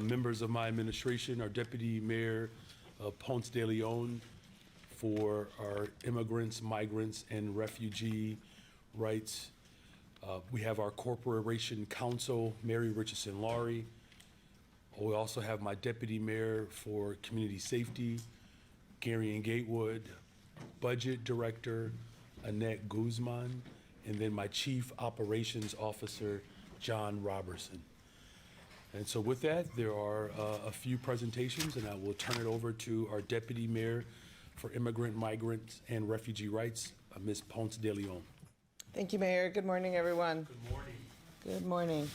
members of my administration, our Deputy Mayor Ponce de Leon for our immigrants, migrants, and refugee rights. We have our Corporation Counsel, Mary Richardson Laurie. We also have my Deputy Mayor for Community Safety, Gary Gatewood, Budget Director, Annette Guzman, and then my Chief Operations Officer, John Robertson. And so with that, there are a few presentations, and I will turn it over to our Deputy Mayor for Immigrant, Migrants, and Refugee Rights, Ms. Ponce de Leon. Thank you, Mayor. Good morning, everyone. Good morning. Good morning.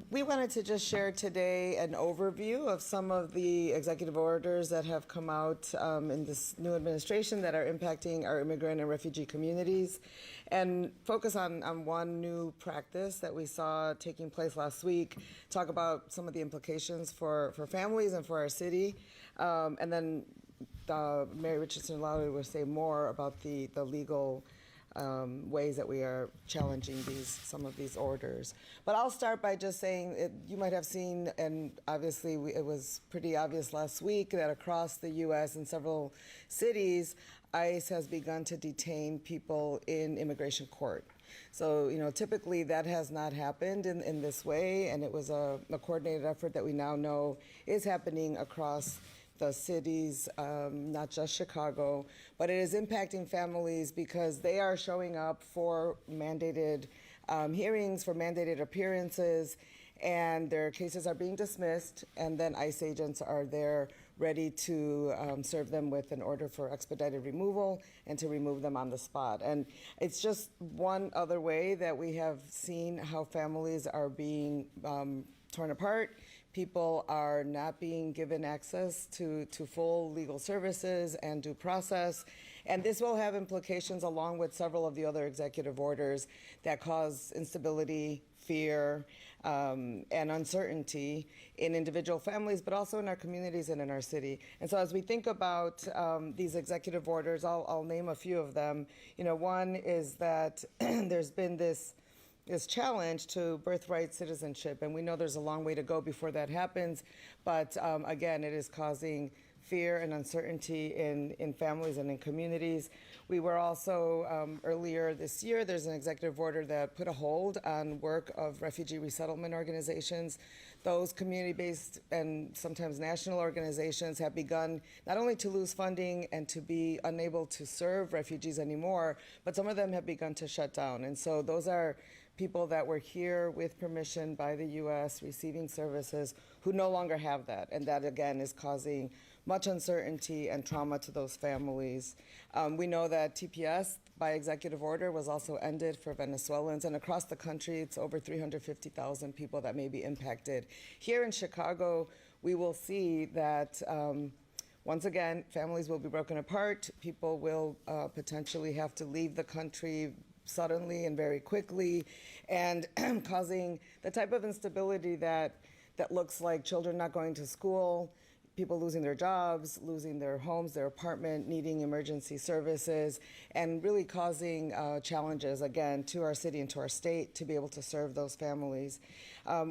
We wanted to just share today an overview of some of the executive orders that have come out in this new administration that are impacting our immigrant and refugee communities, and focus on one new practice that we saw taking place last week, talk about some of the implications for families and for our city, and then Mary Richardson Lowry will say more about the legal ways that we are challenging some of these orders. But I'll start by just saying, you might have seen, and obviously it was pretty obvious last week, that across the U.S. in several cities, ICE has begun to detain people in immigration court. So, typically that has not happened in this way, and it was a coordinated effort that we now know is happening across the cities, not just Chicago, but it is impacting families because they are showing up for mandated hearings, for mandated appearances, and their cases are being dismissed, and then ICE agents are there ready to serve them with an order for expedited removal and to remove them on the spot. And it's just one other way that we have seen how families are being torn apart. People are not being given access to full legal services and due process. And this will have implications along with several of the other executive orders that cause instability, fear, and uncertainty in individual families, but also in our communities and in our city. And so as we think about these executive orders, I'll name a few of them. One is that there's been this challenge to birthright citizenship, and we know there's a long way to go before that happens, but again, it is causing fear and uncertainty in families and in communities. We were also, earlier this year, there's an executive order that put a hold on work of refugee resettlement organizations. Those community-based and sometimes national organizations have begun not only to lose funding and to be unable to serve refugees anymore, but some of them have begun to shut down. And so those are people that were here with permission by the U.S. receiving services who no longer have that. And that, again, is causing much uncertainty and trauma to those families. We know that TPS, by executive order, was also ended for Venezuelans. And across the country, it's over 350,000 people that may be impacted. Here in Chicago, we will see that once again, families will be broken apart. People will potentially have to leave the country suddenly and very quickly, and causing the type of instability that looks like children not going to school, people losing their jobs, losing their homes, their apartment, needing emergency services, and really causing challenges, again, to our city and to our state to be able to serve those families.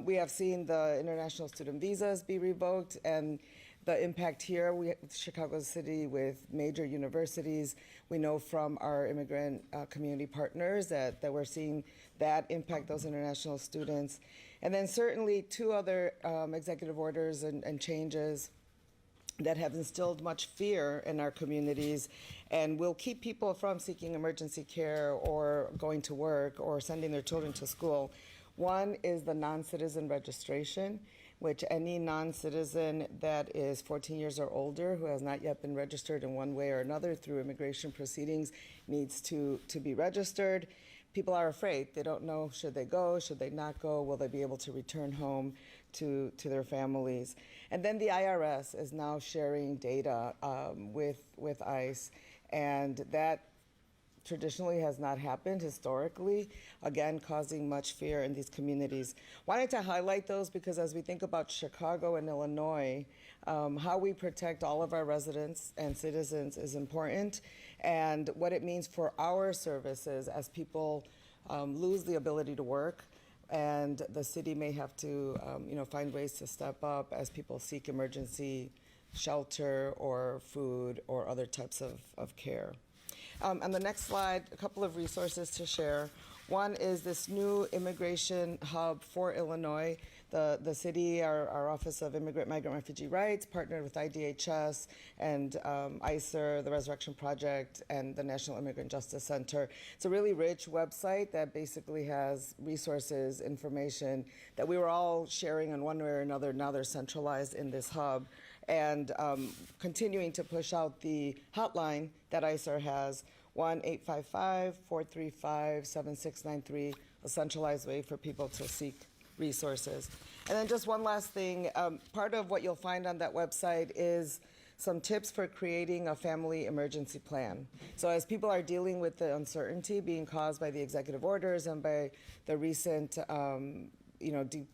We have seen the international student visas be revoked, and the impact here, Chicago City with major universities, we know from our immigrant community partners that we're seeing that impact those international students. And then certainly two other executive orders and changes that have instilled much fear in our communities and will keep people from seeking emergency care or going to work or sending their children to school. One is the non-citizen registration, which any non-citizen that is 14 years or older who has not yet been registered in one way or another through immigration proceedings needs to be registered. People are afraid. They don't know, should they go, should they not go, will they be able to return home to their families. And then the IRS is now sharing data with ICE, and that traditionally has not happened historically, again, causing much fear in these communities. Wanted to highlight those because as we think about Chicago and Illinois, how we protect all of our residents and citizens is important, and what it means for our services as people lose the ability to work, and the city may have to, find ways to step up as people seek emergency shelter or food or other types of care. On the next slide, a couple of resources to share. One is this new immigration hub for Illinois. The city, our Office of Immigrant, Migrant, Refugee Rights, partnered with IDHS and ICER, the Resurrection Project, and the National Immigrant Justice Center. It's a really rich website that basically has resources, information that we were all sharing in one way or another. Now they're centralized in this hub. And continuing to push out the hotline that ICER has, 1-855-435-7693, a centralized way for people to seek resources. And then just one last thing, part of what you'll find on that website is some tips for creating a family emergency plan. So as people are dealing with the uncertainty being caused by the executive orders and by the recent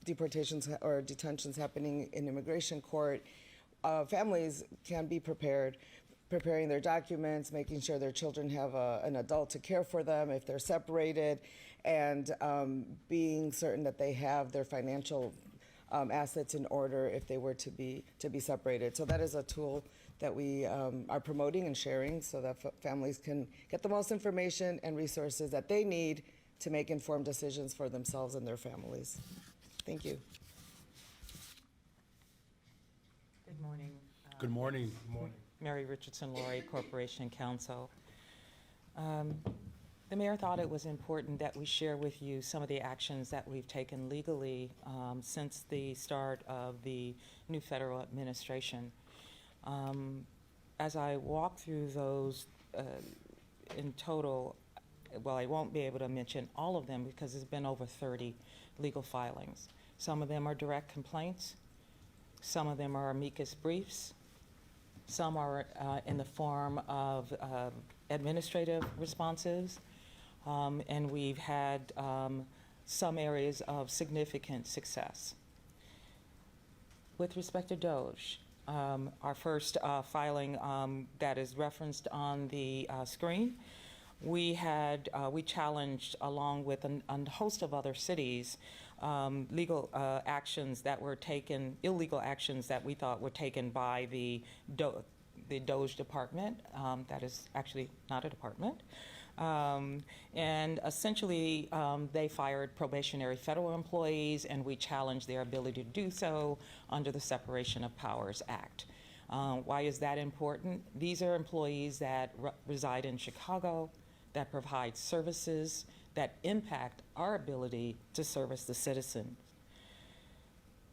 deportations or detentions happening in immigration court, families can be preparing their documents, making sure their children have an adult to care for them if they're separated, and being certain that they have their financial assets in order if they were to be separated. So that is a tool that we are promoting and sharing so that families can get the most information and resources that they need to make informed decisions for themselves and their families. Thank you. Good morning. Good morning. Good morning. Mary Richardson Laurie, Corporation Counsel. The mayor thought it was important that we share with you some of the actions that we've taken legally since the start of the new federal administration. As I walk through those in total, well, I won't be able to mention all of them because there's been over 30 legal filings. Some of them are direct complaints. Some of them are amicus briefs. Some are in the form of administrative responses. And we've had some areas of significant success. With respect to DOGE, our first filing that is referenced on the screen, we challenged, along with a host of other cities, legal actions that were taken, illegal actions that we thought were taken by the DOGE department. That is actually not a department. And essentially, they fired probationary federal employees, and we challenged their ability to do so under the Separation of Powers Act. Why is that important? These are employees that reside in Chicago, that provide services that impact our ability to service the citizen.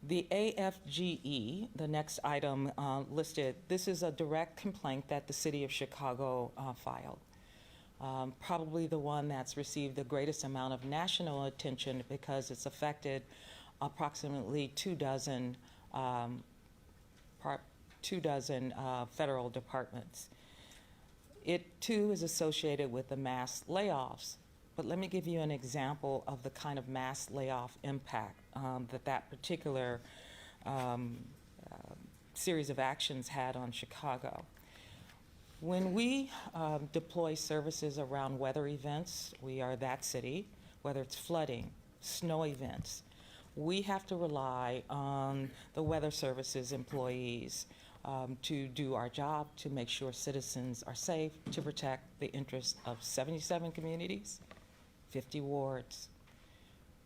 The AFGE, the next item listed, this is a direct complaint that the city of Chicago filed. Probably the one that's received the greatest amount of national attention because it's affected approximately 24 federal departments. It too is associated with the mass layoffs. But let me give you an example of the kind of mass layoff impact that particular series of actions had on Chicago. When we deploy services around weather events, we are that city, whether it's flooding, snow events, we have to rely on the weather services employees to do our job, to make sure citizens are safe, to protect the interests of 77 communities, 50 wards.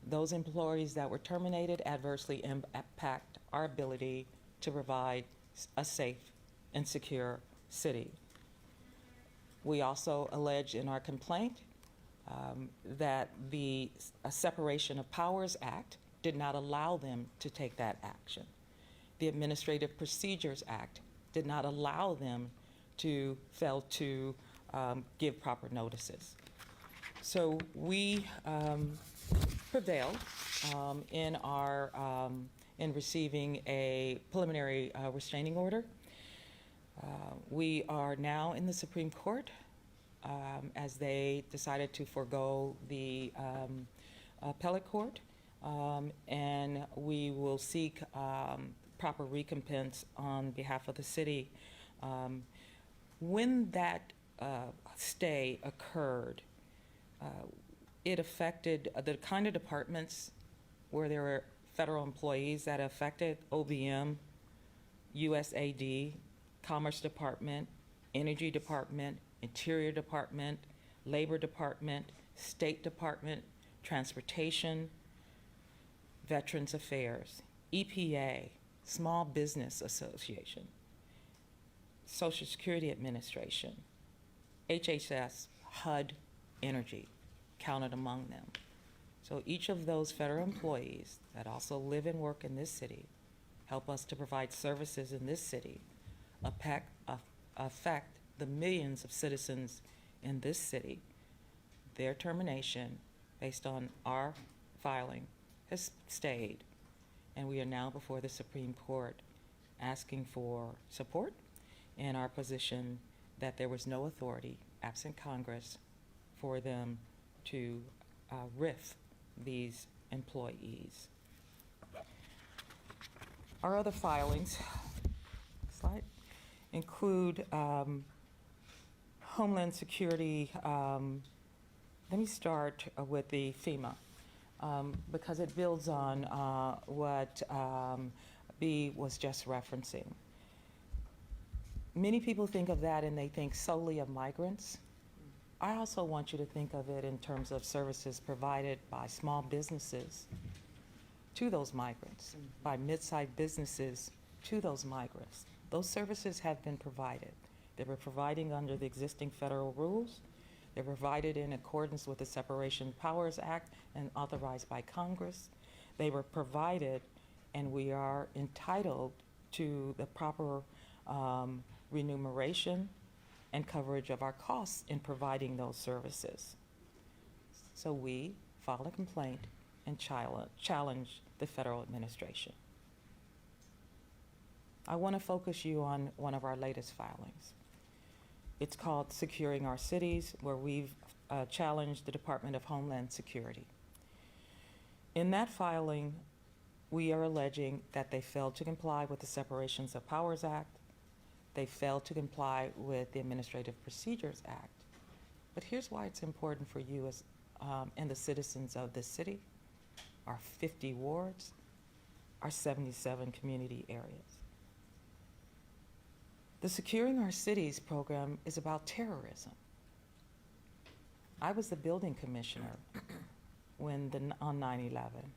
Those employees that were terminated adversely impact our ability to provide a safe and secure city. We also allege in our complaint that the Separation of Powers Act did not allow them to take that action. The Administrative Procedures Act did not allow them to fail to give proper notices. So we prevailed in receiving a preliminary restraining order. We are now in the Supreme Court as they decided to forego the appellate court, and we will seek proper recompense on behalf of the city. When that stay occurred, it affected the kind of departments where there are federal employees that are affected: OBM, USAD, Commerce Department, Energy Department, Interior Department, Labor Department, State Department, Transportation, Veterans Affairs, EPA, Small Business Association, Social Security Administration, HHS, HUD, Energy, counted among them. So each of those federal employees that also live and work in this city help us to provide services in this city, affect the millions of citizens in this city. Their termination, based on our filing, has stayed, and we are now before the Supreme Court asking for support in our position that there was no authority, absent Congress, for them to RIF these employees. Our other filings slide include Homeland Security. Let me start with the FEMA, because it builds on what B was just referencing. Many people think of that and they think solely of migrants. I also want you to think of it in terms of services provided by small businesses to those migrants, by mid-sized businesses to those migrants. Those services have been provided. They were providing under the existing federal rules. They're provided in accordance with the Separation of Powers Act and authorized by Congress. They were provided, and we are entitled to the proper remuneration and coverage of our costs in providing those services. So we filed a complaint and challenge the federal administration. I want to focus you on one of our latest filings. It's called Securing Our Cities, where we've challenged the Department of Homeland Security. In that filing, we are alleging that they failed to comply with the Separations of Powers Act. They failed to comply with the Administrative Procedures Act. But here's why it's important for you as, and the citizens of this city, our 50 wards, our 77 community areas. The Securing Our Cities program is about terrorism. I was the building commissioner on 9/11.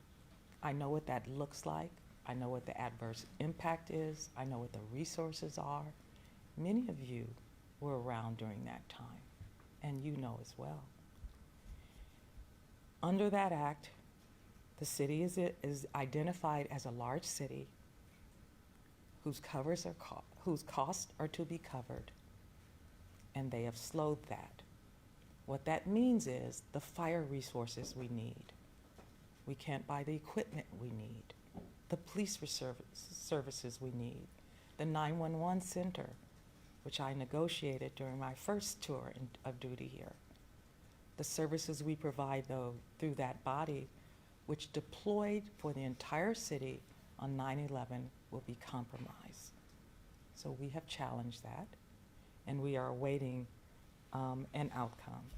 I know what that looks like. I know what the adverse impact is. I know what the resources are. Many of you were around during that time, and you know as well. Under that act, the city is identified as a large city whose costs are to be covered, and they have slowed that. What that means is the fire resources we need. We can't buy the equipment we need, the police services we need, the 911 center, which I negotiated during my first tour of duty here. The services we provide, though, through that body, which deployed for the entire city on 9/11, will be compromised. So we have challenged that, and we are awaiting an outcome.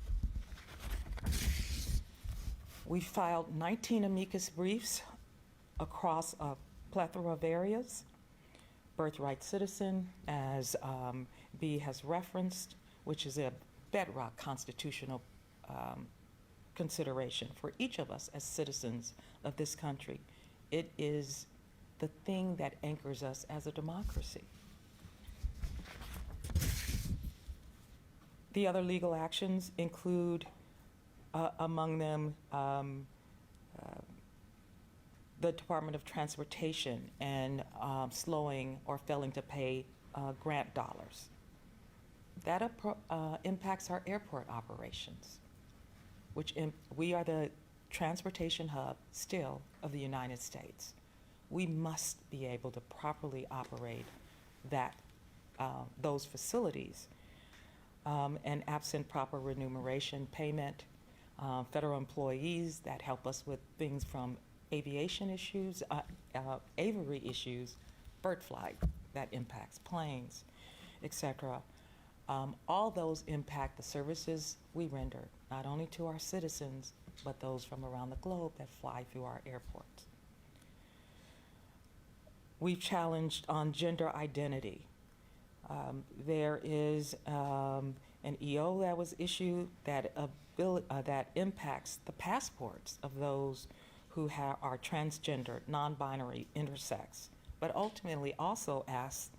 We filed 19 amicus briefs across a plethora of areas. Birthright citizen, as B has referenced, which is a bedrock constitutional consideration for each of us as citizens of this country. It is the thing that anchors us as a democracy. The other legal actions include, among them, the Department of Transportation and slowing or failing to pay grant dollars. That impacts our airport operations, which we are the transportation hub still of the United States. We must be able to properly operate those facilities, and absent proper remuneration payment, federal employees that help us with things from aviation issues, aviary issues, bird flight that impacts planes, etc. All those impact the services we render, not only to our citizens, but those from around the globe that fly through our airports. We've challenged on gender identity. There is an EO that was issued that impacts the passports of those who are transgender, non-binary, intersex, but ultimately also asks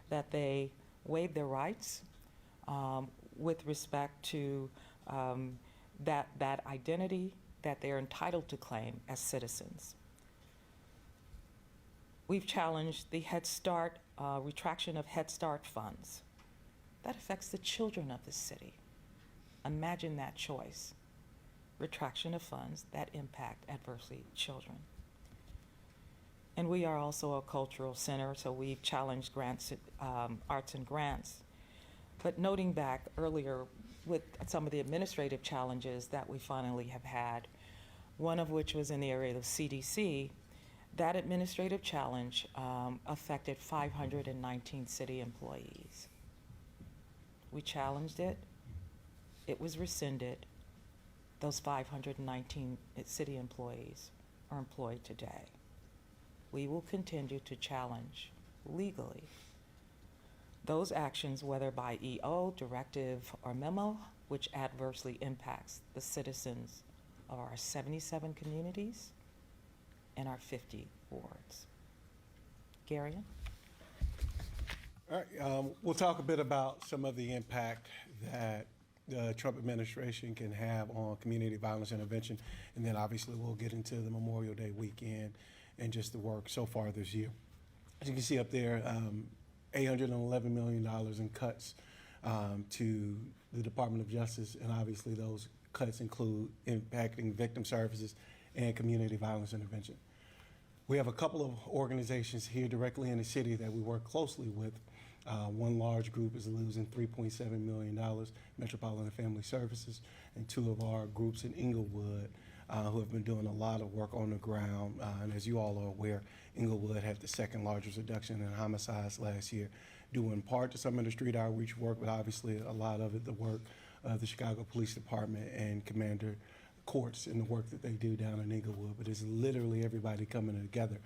that they waive their rights with respect to that identity that they're entitled to claim as citizens. We've challenged the Head Start, retraction of Head Start funds. That affects the children of the city. Imagine that choice. Retraction of funds that impact adversely children. And we are also a cultural center, so we've challenged grants, arts and grants. But noting back earlier with some of the administrative challenges that we finally have had, one of which was in the area of CDC, that administrative challenge affected 519 city employees. We challenged it. It was rescinded. Those 519 city employees are employed today. We will continue to challenge legally those actions, whether by EO, directive, or memo, which adversely impacts the citizens of our 77 communities and our 50 wards. Garion? All right, we'll talk a bit about some of the impact that the Trump administration can have on community violence intervention, and then obviously we'll get into the Memorial Day weekend and just the work so far this year. As you can see up there, $811 million in cuts to the Department of Justice, and obviously those cuts include impacting victim services and community violence intervention. We have a couple of organizations here directly in the city that we work closely with. One large group is losing $3.7 million, Metropolitan Family Services, and two of our groups in Inglewood who have been doing a lot of work on the ground. And as you all are aware, Inglewood had the second largest reduction in homicides last year, due in part to some of the street outreach work, but obviously a lot of it the work of the Chicago Police Department and Commander Courts and the work that they do down in Inglewood. But it's literally everybody coming together.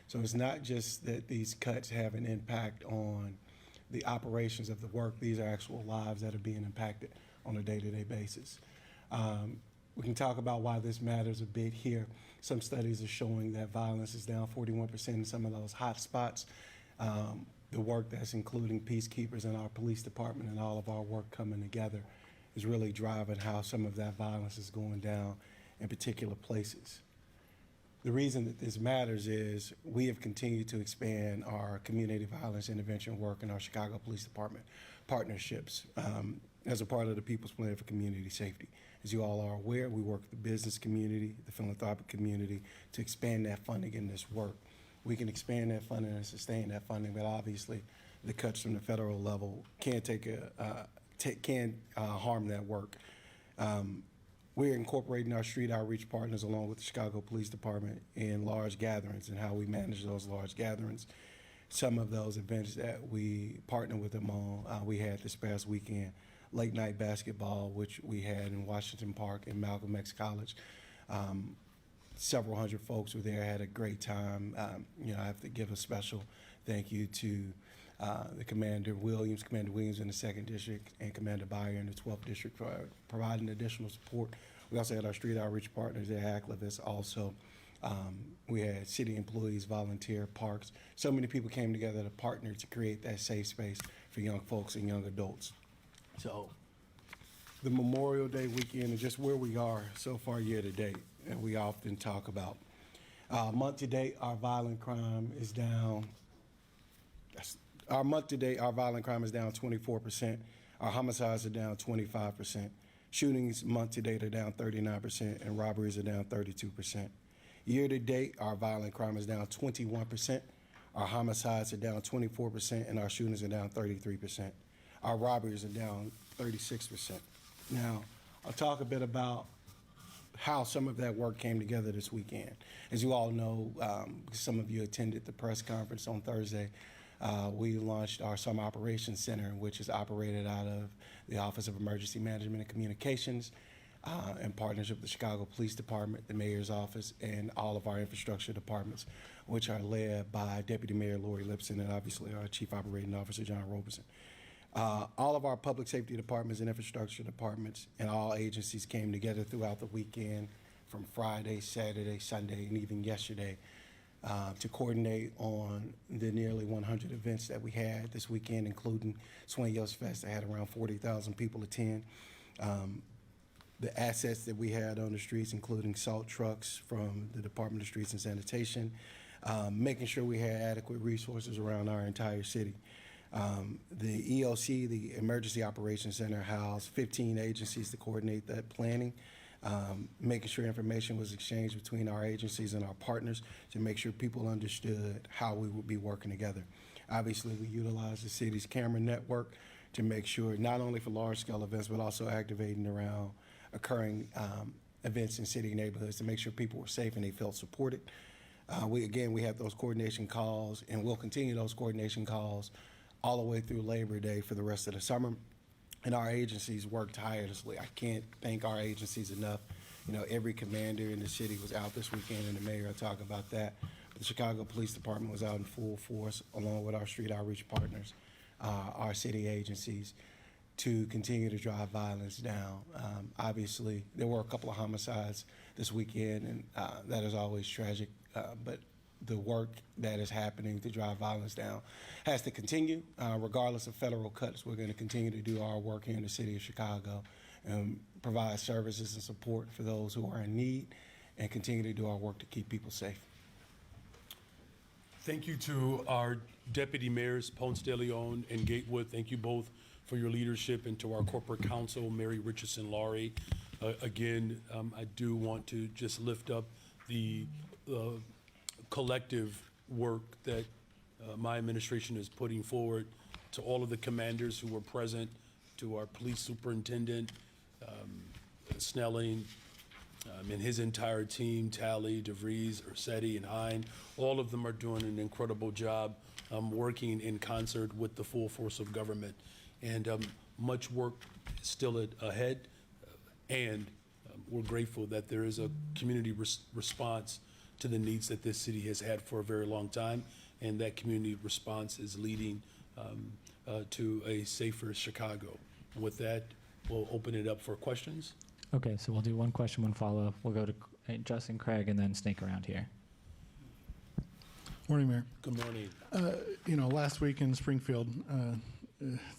So it's not just that these cuts have an impact on the operations of the work. These are actual lives that are being impacted on a day-to-day basis. We can talk about why this matters a bit here. Some studies are showing that violence is down 41% in some of those hot spots. The work that's including peacekeepers in our police department and all of our work coming together is really driving how some of that violence is going down in particular places. The reason that this matters is we have continued to expand our community violence intervention work in our Chicago Police Department partnerships as a part of the People's Plan for Community Safety. As you all are aware, we work with the business community, the philanthropic community to expand that funding in this work. We can expand that funding and sustain that funding, but obviously the cuts from the federal level can harm that work. We're incorporating our street outreach partners along with the Chicago Police Department in large gatherings and how we manage those large gatherings. Some of those events that we partner with them on, we had this past weekend, late night basketball, which we had in Washington Park and Malcolm X College. Several hundred folks were there, had a great time. I have to give a special thank you to the Commander Williams in the 2nd District, and Commander Byer in the 12th District for providing additional support. We also had our street outreach partners at Hacklevis also. We had city employees volunteer, parks. So many people came together to partner to create that safe space for young folks and young adults. So the Memorial Day weekend is just where we are so far year to date, and we often talk about. Month to date, our violent crime is down. Our month to date, our violent crime is down 24%. Our homicides are down 25%. Shootings month to date are down 39%, and robberies are down 32%. Year to date, our violent crime is down 21%. Our homicides are down 24%, and our shootings are down 33%. Our robberies are down 36%. Now, I'll talk a bit about how some of that work came together this weekend. As you all know, some of you attended the press conference on Thursday, We launched our Summer Operations Center, which is operated out of the Office of Emergency Management and Communications, in partnership with the Chicago Police Department, the Mayor's Office, and all of our infrastructure departments, which are led by Deputy Mayor Lori Lipson and obviously our Chief Operating Officer, John Robeson. All of our public safety departments and infrastructure departments and all agencies came together throughout the weekend from Friday, Saturday, Sunday, and even yesterday to coordinate on the nearly 100 events that we had this weekend, including Swing Yo's Fest that had around 40,000 people attend. The assets that we had on the streets, including salt trucks from the Department of Streets and Sanitation, making sure we had adequate resources around our entire city. The EOC, the Emergency Operations Center, housed 15 agencies to coordinate that planning, making sure information was exchanged between our agencies and our partners to make sure people understood how we would be working together. Obviously, we utilized the city's camera network to make sure, not only for large-scale events, but also activating around occurring events in city neighborhoods to make sure people were safe and they felt supported. We had those coordination calls, and we'll continue those coordination calls all the way through Labor Day for the rest of the summer. And our agencies worked tirelessly. I can't thank our agencies enough. You know, every commander in the city was out this weekend, and the mayor will talk about that. But the Chicago Police Department was out in full force, along with our street outreach partners, our city agencies, to continue to drive violence down. Obviously, there were a couple of homicides this weekend, and that is always tragic, but the work that is happening to drive violence down has to continue. Regardless of federal cuts, we're going to continue to do our work here in the city of Chicago and provide services and support for those who are in need and continue to do our work to keep people safe. Thank you to our deputy mayors, Ponce de Leon and Gatewood. Thank you both for your leadership, and to our corporate counsel, Mary Richardson Laurie. Again, I do want to just lift up the collective work that my administration is putting forward, to all of the commanders who were present, to our police superintendent, Snelling, and his entire team, Talley, DeVries, Ursetti, and Hine. All of them are doing an incredible job working in concert with the full force of government. And much work is still ahead, and we're grateful that there is a community response to the needs that this city has had for a very long time, and that community response is leading to a safer Chicago. And with that, we'll open it up for questions. Okay, so we'll do one question, one follow-up. We'll go to Justin, Craig, and then snake around here. Morning, Mayor. Good morning. Last week in Springfield,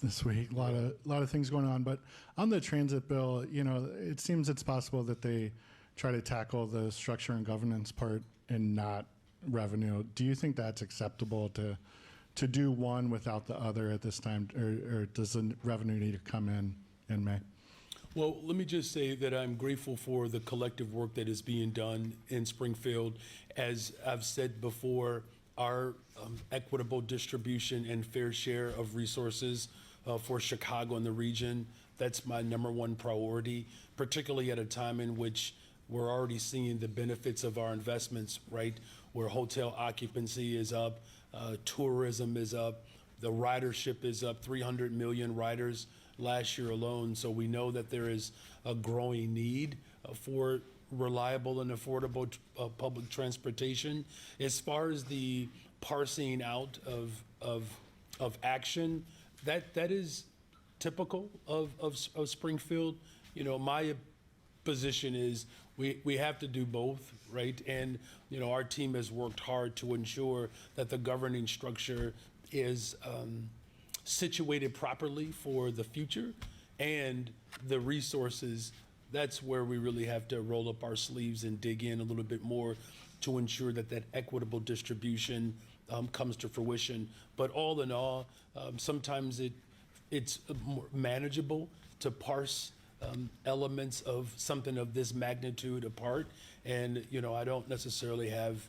this week, a lot of things going on. But on the transit bill, it seems it's possible that they try to tackle the structure and governance part and not revenue. Do you think that's acceptable to do one without the other at this time, or does the revenue need to come in May? Well, let me just say that I'm grateful for the collective work that is being done in Springfield. As I've said before, our equitable distribution and fair share of resources for Chicago and the region, that's my #1 priority, particularly at a time in which we're already seeing the benefits of our investments, right? Where hotel occupancy is up, tourism is up, the ridership is up, 300 million riders last year alone. So we know that there is a growing need for reliable and affordable public transportation. As far as the parsing out of action, that is typical of Springfield. My position is we have to do both, right? And our team has worked hard to ensure that the governing structure is situated properly for the future, and the resources, that's where we really have to roll up our sleeves and dig in a little bit more to ensure that equitable distribution comes to fruition. But all in all, sometimes it's more manageable to parse elements of something of this magnitude apart, and I don't necessarily have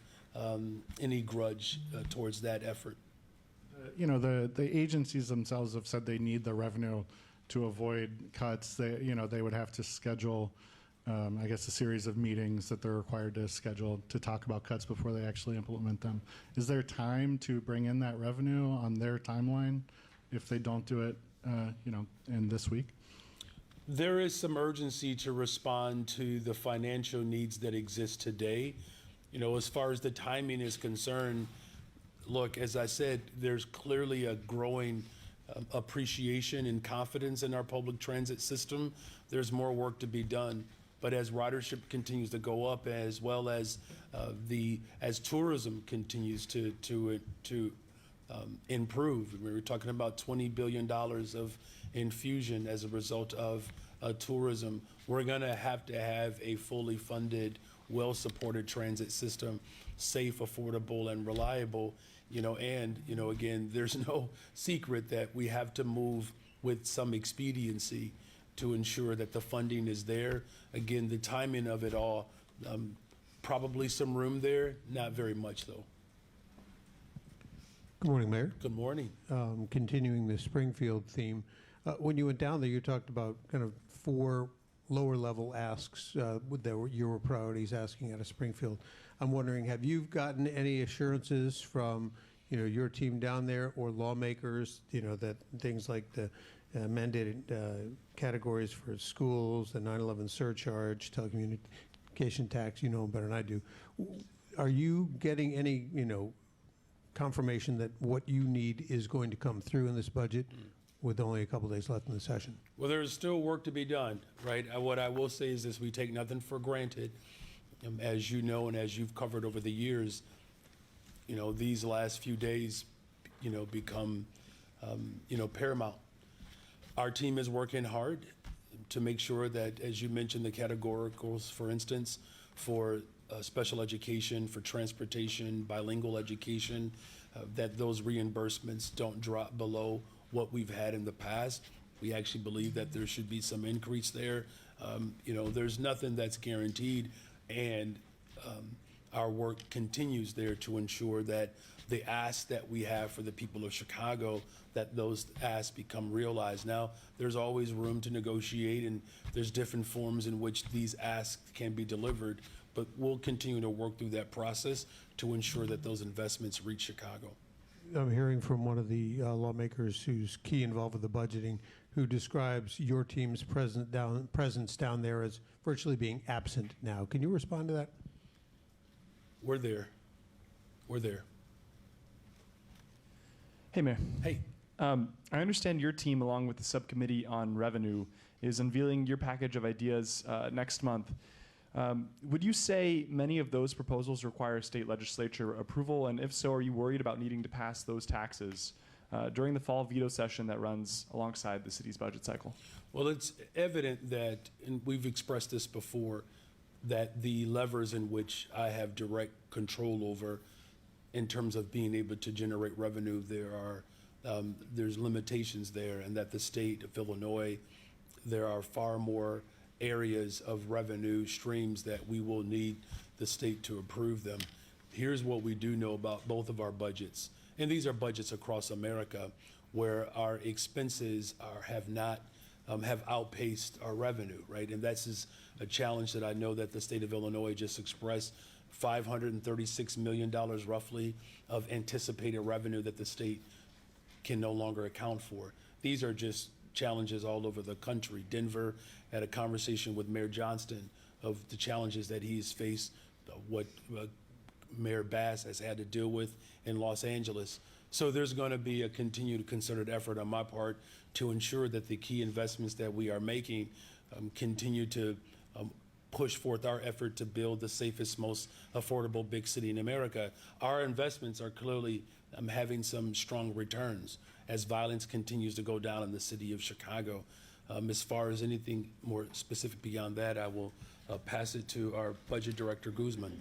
any grudge towards that effort. The agencies themselves have said they need the revenue to avoid cuts. They would have to schedule I guess, a series of meetings that they're required to schedule to talk about cuts before they actually implement them. Is there time to bring in that revenue on their timeline if they don't do it, in this week? There is some urgency to respond to the financial needs that exist today. As far as the timing is concerned, look, as I said, there's clearly a growing appreciation and confidence in our public transit system. There's more work to be done. But as ridership continues to go up, as well as as tourism continues to improve, we were talking about $20 billion of infusion as a result of tourism. We're going to have a fully funded, well-supported transit system, safe, affordable, and reliable. Again, there's no secret that we have to move with some expediency to ensure that the funding is there. Again, the timing of it all, probably some room there, not very much though. Good morning, Mayor. Good morning. Continuing the Springfield theme, when you went down there, you talked about kind of 4 lower-level asks that were your priorities asking out of Springfield. I'm wondering, have you gotten any assurances from your team down there or lawmakers, that things like the mandated categories for schools, the 9/11 surcharge, telecommunication tax, you know better than I do. Are you getting any, confirmation that what you need is going to come through in this budget with only a couple days left in the session? Well, there's still work to be done, right? What I will say is this: we take nothing for granted. As you know, and as you've covered over the years, these last few days, become, paramount. Our team is working hard to make sure that, as you mentioned, the categoricals, for instance, for special education, for transportation, bilingual education, that those reimbursements don't drop below what we've had in the past. We actually believe that there should be some increase there. There's nothing that's guaranteed, and our work continues there to ensure that the asks that we have for the people of Chicago, that those asks become realized. Now, there's always room to negotiate, and there's different forms in which these asks can be delivered, but we'll continue to work through that process to ensure that those investments reach Chicago. I'm hearing from one of the lawmakers who's key involved with the budgeting, who describes your team's presence down there as virtually being absent now. Can you respond to that? We're there. We're there. Hey, Mayor. Hey. I understand your team, along with the subcommittee on revenue, is unveiling your package of ideas next month. Would you say many of those proposals require state legislature approval? And if so, are you worried about needing to pass those taxes during the fall veto session that runs alongside the city's budget cycle? Well, it's evident that, and we've expressed this before, that the levers in which I have direct control over in terms of being able to generate revenue, there's limitations there, and that the state of Illinois, there are far more areas of revenue streams that we will need the state to approve them. Here's what we do know about both of our budgets, and these are budgets across America, where our expenses have outpaced our revenue, right? And that's is a challenge that I know that the state of Illinois just expressed. $536 million roughly of anticipated revenue that the state can no longer account for. These are just challenges all over the country. Denver had a conversation with Mayor Johnston of the challenges that he's faced, what Mayor Bass has had to deal with in Los Angeles. So there's going to be a continued concerted effort on my part to ensure that the key investments that we are making continue to push forth our effort to build the safest, most affordable big city in America. Our investments are clearly having some strong returns as violence continues to go down in the city of Chicago. As far as anything more specific beyond that, I will pass it to our Budget Director, Guzman.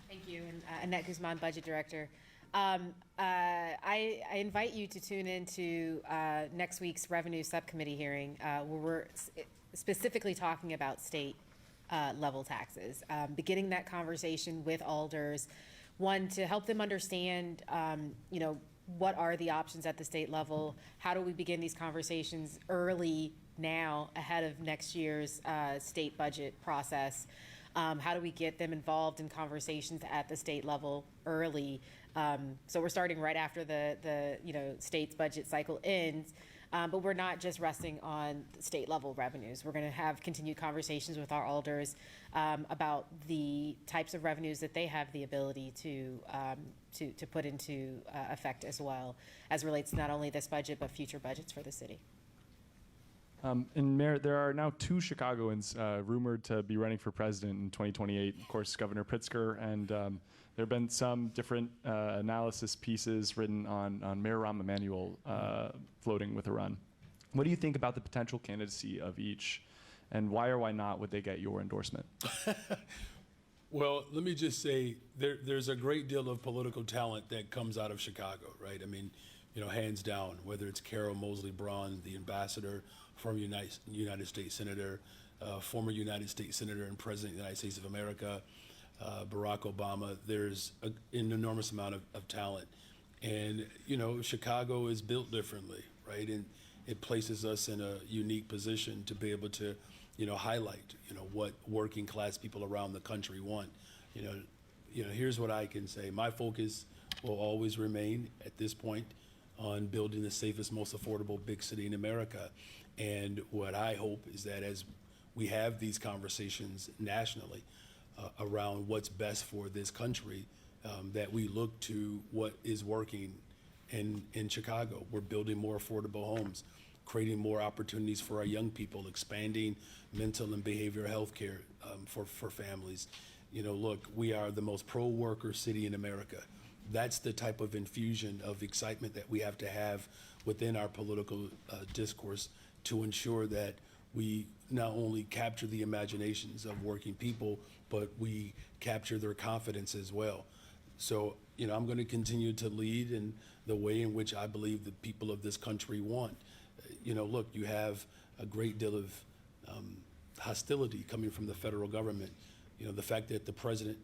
Thank you, and Annette Guzman, Budget Director. I invite you to tune into next week's Revenue Subcommittee hearing, where we're specifically talking about state level taxes, beginning that conversation with alders, one, to help them understand, what are the options at the state level? How do we begin these conversations early now ahead of next year's state budget process? How do we get them involved in conversations at the state level early? So we're starting right after the state's budget cycle ends. But we're not just resting on state level revenues. We're going to have continued conversations with our alders about the types of revenues that they have the ability to put into effect as well, as relates to not only this budget but future budgets for the city. And Mayor, there are now 2 Chicagoans rumored to be running for president in 2028. Of course, Governor Pritzker, and there have been some different analysis pieces written on Mayor Rahm Emanuel floating with a run. What do you think about the potential candidacy of each, and why or why not would they get your endorsement? Well, let me just say there's a great deal of political talent that comes out of Chicago, right? I mean, hands down, whether it's Carol Mosley Braun, the ambassador, former United States Senator, former United States Senator and President of the United States of America, Barack Obama, there's an enormous amount of talent. And, Chicago is built differently, right? And it places us in a unique position to be able to, highlight, what working class people around the country want. Here's what I can say. My focus will always remain at this point on building the safest, most affordable big city in America. And what I hope is that as we have these conversations nationally around what's best for this country, that we look to what is working in Chicago. We're building more affordable homes, creating more opportunities for our young people, expanding mental and behavioral health care for families. Look, we are the most pro-worker city in America. That's the type of infusion of excitement that we have to have within our political discourse to ensure that we not only capture the imaginations of working people, but we capture their confidence as well. So, I'm going to continue to lead in the way in which I believe the people of this country want. Look, you have a great deal of hostility coming from the federal government. The fact that the President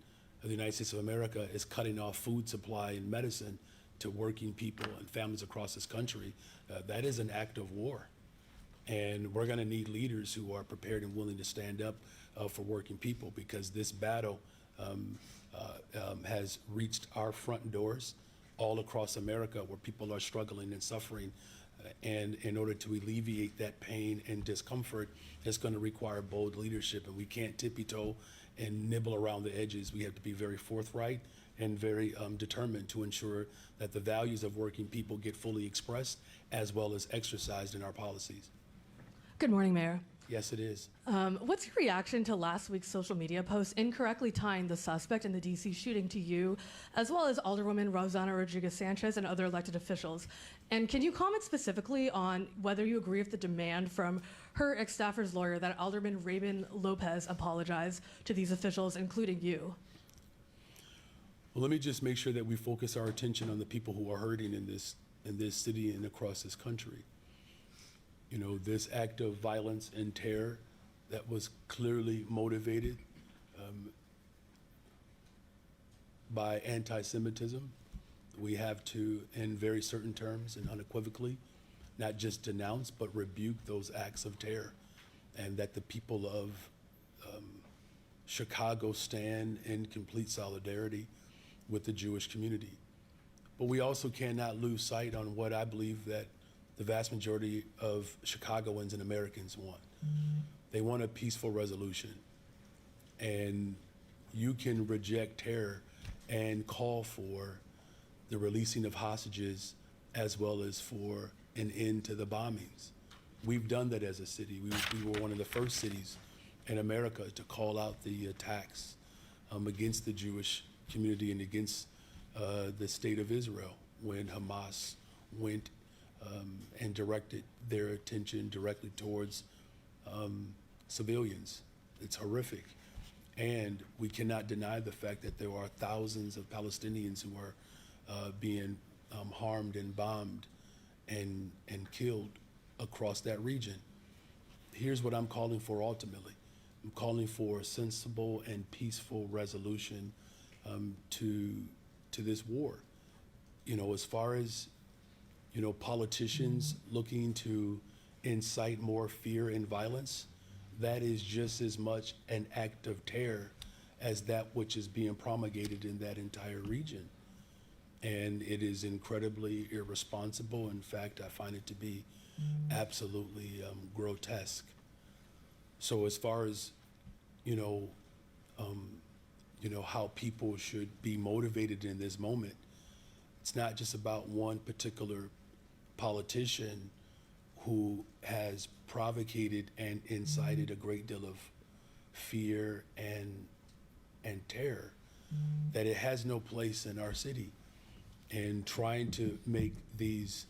of the United States of America is cutting off food supply and medicine to working people and families across this country, that is an act of war. And we're going to need leaders who are prepared and willing to stand up for working people, because this battle has reached our front doors all across America, where people are struggling and suffering. And in order to alleviate that pain and discomfort, it's going to require bold leadership. And we can't tippy-toe and nibble around the edges. We have to be very forthright and very determined to ensure that the values of working people get fully expressed as well as exercised in our policies. Good morning, Mayor. Yes, it is. What's your reaction to last week's social media post incorrectly tying the suspect in the D.C. shooting to you, as well as Alderwoman Rosanna Rodriguez-Sanchez and other elected officials? And can you comment specifically on whether you agree with the demand from her ex-staffer's lawyer that Alderman Rabin Lopez apologize to these officials, including you? Well, let me just make sure that we focus our attention on the people who are hurting in this city and across this country. This act of violence and terror that was clearly motivated by anti-Semitism, we have to, in very certain terms and unequivocally, not just denounce, but rebuke those acts of terror, and that the people of Chicago stand in complete solidarity with the Jewish community. But we also cannot lose sight on what I believe that the vast majority of Chicagoans and Americans want. They want a peaceful resolution. And you can reject terror and call for the releasing of hostages as well as for an end to the bombings. We've done that as a city. We were one of the first cities in America to call out the attacks against the Jewish community and against the state of Israel when Hamas went and directed their attention directly towards civilians. It's horrific. And we cannot deny the fact that there are thousands of Palestinians who are being harmed and bombed and killed across that region. Here's what I'm calling for ultimately. I'm calling for a sensible and peaceful resolution to this war. as far as, politicians looking to incite more fear and violence, that is just as much an act of terror as that which is being promulgated in that entire region. And it is incredibly irresponsible. In fact, I find it to be absolutely grotesque. So as far as, how people should be motivated in this moment, it's not just about one particular politician who has provocated and incited a great deal of fear and terror, that it has no place in our city. And trying to make these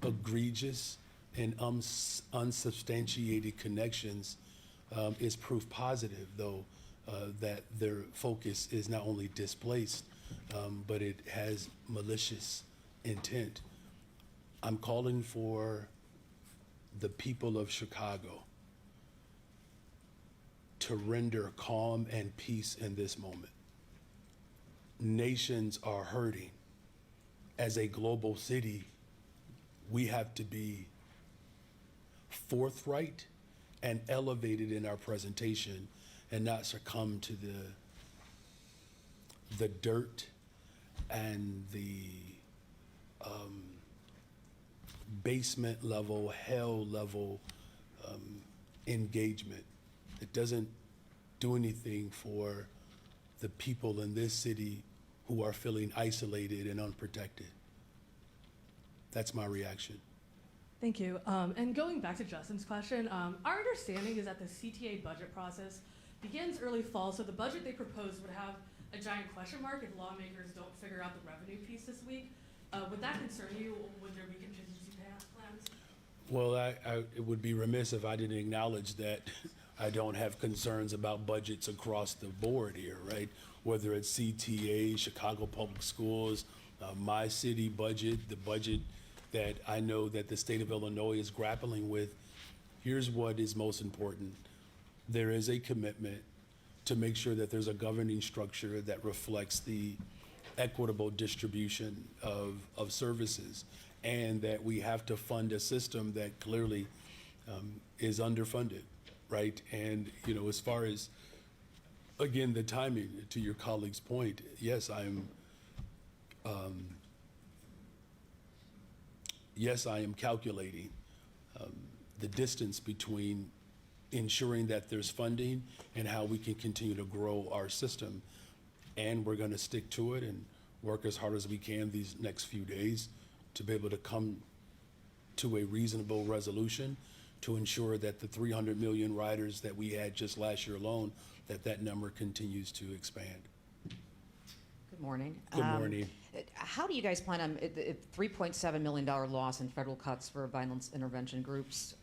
egregious and unsubstantiated connections is proof positive, though, that their focus is not only displaced, but it has malicious intent. I'm calling for the people of Chicago to render calm and peace in this moment. Nations are hurting. As a global city, we have to be forthright and elevated in our presentation and not succumb to the dirt and the basement level, hell level engagement. It doesn't do anything for the people in this city who are feeling isolated and unprotected. That's my reaction. Thank you. And going back to Justin's question, our understanding is that the CTA budget process begins early fall, so the budget they proposed would have a giant question mark if lawmakers don't figure out the revenue piece this week. Would that concern you? Would there be contingency plans? Well, it would be remiss if I didn't acknowledge that I don't have concerns about budgets across the board here, right? Whether it's CTA, Chicago Public Schools, my city budget, the budget that I know that the state of Illinois is grappling with. Here's what is most important. There is a commitment to make sure that there's a governing structure that reflects the equitable distribution of services, and that we have to fund a system that clearly is underfunded, right? And, as far as, again, the timing, to your colleague's point, yes, I am calculating the distance between ensuring that there's funding and how we can continue to grow our system. And we're going to stick to it and work as hard as we can these next few days to be able to come to a reasonable resolution to ensure that the 300 million riders that we had just last year alone, that number continues to expand. Good morning. Good morning. How do you guys plan on $3.7 million loss in federal cuts for violence intervention groups?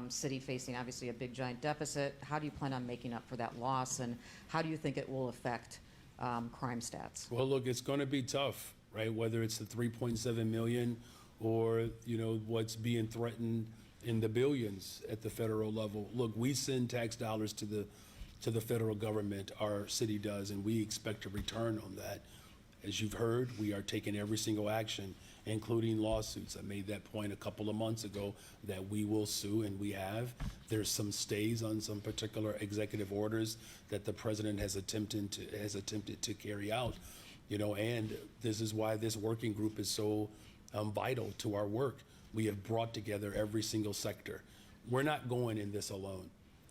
City facing obviously a big giant deficit. How do you plan on making up for that loss, and how do you think it will affect crime stats? Well, look, it's going to be tough, right? Whether it's the 3.7 million or what's being threatened in the billions at the federal level. Look, we send tax dollars to the federal government. Our city does, and we expect a return on that. As you've heard, we are taking every single action, including lawsuits. I made that point a couple of months ago that we will sue, and we have. There's some stays on some particular executive orders that the president has attempted to carry out, and this is why this working group is so vital to our work. We have brought together every single sector. We're not going in this alone.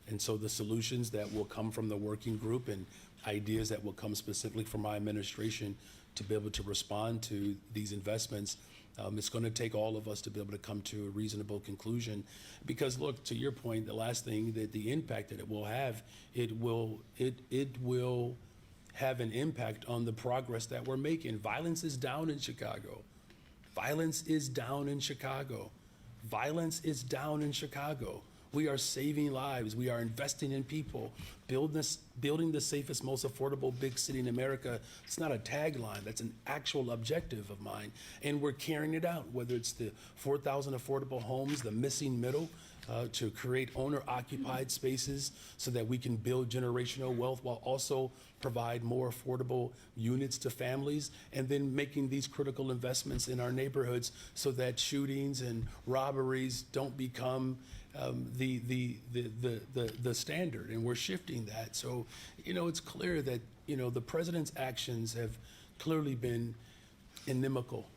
And so the solutions that will come from the working group and ideas that will come specifically from my administration to be able to respond to these investments, it's going to take all of us to be able to come to a reasonable conclusion. Because look, to your point, the last thing, that the impact that it will have, it will have an impact on the progress that we're making. Violence is down in Chicago. Violence is down in Chicago. Violence is down in Chicago. We are saving lives. We are investing in people, building the safest, most affordable big city in America. It's not a tagline. That's an actual objective of mine. And we're carrying it out, whether it's the 4,000 affordable homes, the missing middle. to create owner-occupied spaces so that we can build generational wealth while also provide more affordable units to families, and then making these critical investments in our neighborhoods so that shootings and robberies don't become the standard, and we're shifting that. So, it's clear that, the president's actions have clearly been inimical,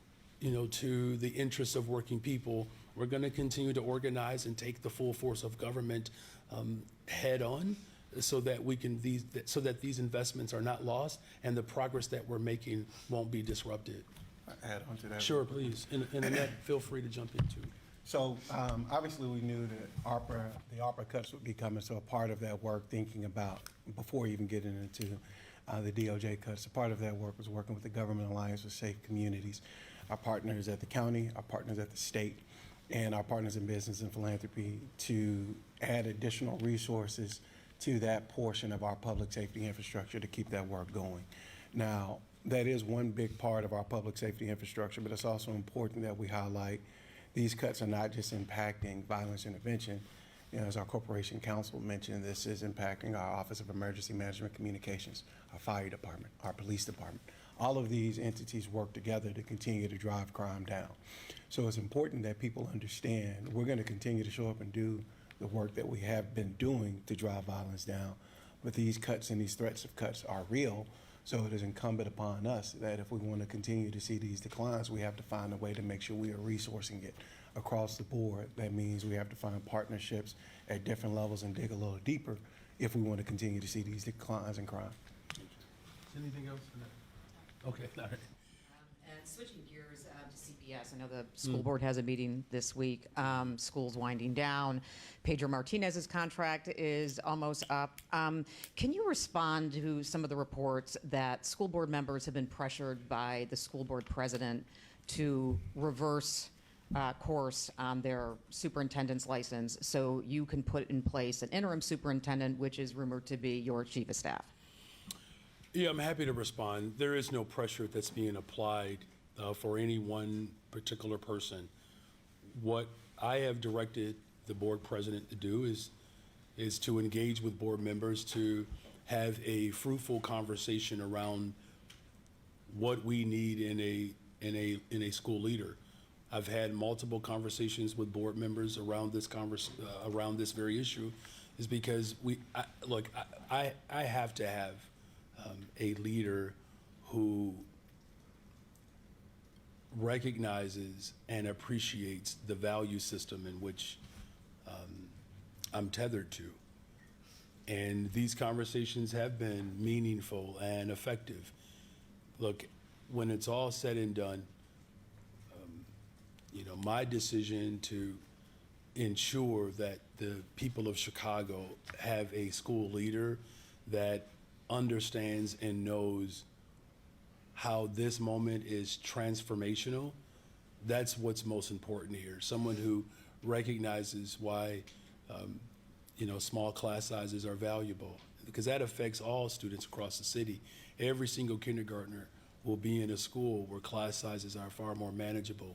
to the interests of working people. We're going to continue to organize and take the full force of government head on, so that so that these investments are not lost and the progress that we're making won't be disrupted. Add on to that. Sure, please. And Annette, feel free to jump in too. So obviously we knew that the ARPA cuts would be coming, so a part of that work, thinking about, before even getting into the DOJ cuts, a part of that work was working with the Government Alliance for Safe Communities, our partners at the county, our partners at the state, and our partners in business and philanthropy to add additional resources to that portion of our public safety infrastructure to keep that work going. Now, that is one big part of our public safety infrastructure, but it's also important that we highlight these cuts are not just impacting violence intervention. As our corporation counsel mentioned, this is impacting our Office of Emergency Management Communications, our fire department, our police department. All of these entities work together to continue to drive crime down. So it's important that people understand we're going to continue to show up and do the work that we have been doing to drive violence down. But these cuts and these threats of cuts are real. So it is incumbent upon us that if we want to continue to see these declines, we have to find a way to make sure we are resourcing it across the board. That means we have to find partnerships at different levels and dig a little deeper if we want to continue to see these declines in crime. Anything else? Okay, all right. And switching gears to CPS, I know the school board has a meeting this week. School's winding down. Pedro Martinez's contract is almost up. Can you respond to some of the reports that school board members have been pressured by the school board president to reverse course on their superintendent's license so you can put in place an interim superintendent, which is rumored to be your chief of staff? Yeah, I'm happy to respond. There is no pressure that's being applied for any one particular person. What I have directed the board president to do is to engage with board members to have a fruitful conversation around what we need in a school leader. I've had multiple conversations with board members around this around this very issue, is because I have to have a leader who recognizes and appreciates the value system in which I'm tethered to. And these conversations have been meaningful and effective. Look, when it's all said and done, my decision to ensure that the people of Chicago have a school leader that understands and knows how this moment is transformational, that's what's most important here. Someone who recognizes why small class sizes are valuable, because that affects all students across the city. Every single kindergartner will be in a school where class sizes are far more manageable.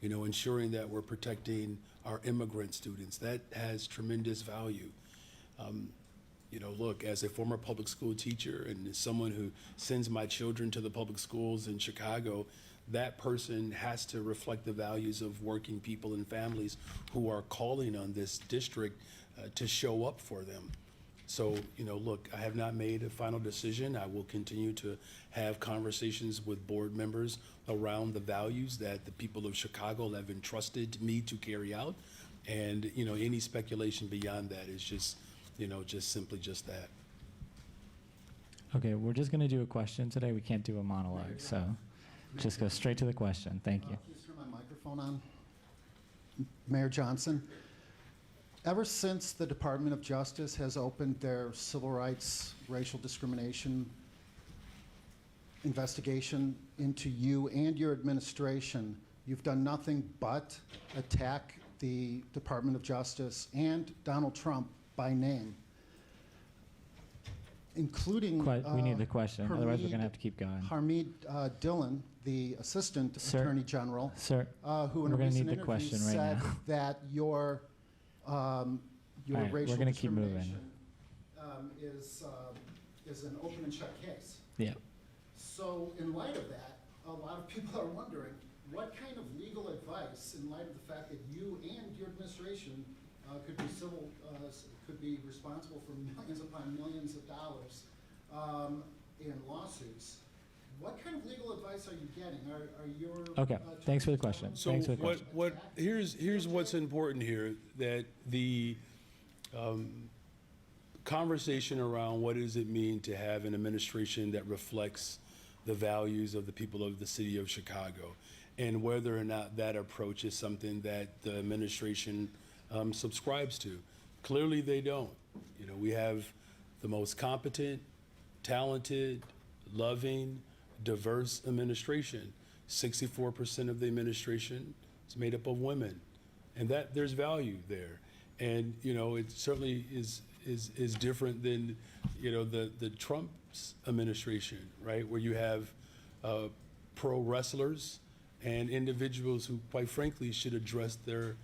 Ensuring that we're protecting our immigrant students, that has tremendous value. Look, as a former public school teacher and as someone who sends my children to the public schools in Chicago, that person has to reflect the values of working people and families who are calling on this district to show up for them. So, look, I have not made a final decision. I will continue to have conversations with board members around the values that the people of Chicago have entrusted me to carry out. And, any speculation beyond that is just simply just that. Okay, we're just going to do a question today. We can't do a monologue, so just go straight to the question. Thank you. Please turn my microphone on. Mayor Johnson, ever since the Department of Justice has opened their civil rights, racial discrimination investigation into you and your administration, you've done nothing but attack the Department of Justice and Donald Trump by name, including We need the question, otherwise we're going to have to keep going. Harmeed Dillon, the Assistant Sir, Attorney General, Sir, who in we're a going to recent need the interview question right said now. that your your All right, we're racial gonna keep moving. discrimination is an open and shut case. Yeah. So in light of that, a lot of people are wondering, what kind of legal advice, in light of the fact that you and your administration could be responsible for millions upon millions of dollars in lawsuits, what kind of legal advice are you getting? Are your Okay. Thanks for the question. So Thanks for the question. here's what's important here, that the conversation around what does it mean to have an administration that reflects the values of the people of the city of Chicago, and whether or not that approach is something that the administration subscribes to. Clearly they don't. You know, we have the most competent, talented, loving, diverse administration. 64% of the administration is made up of women, and that there's value there. And you know, it certainly is different than, you know, the Trump's administration, right, where you have pro wrestlers and individuals who, quite frankly, should address their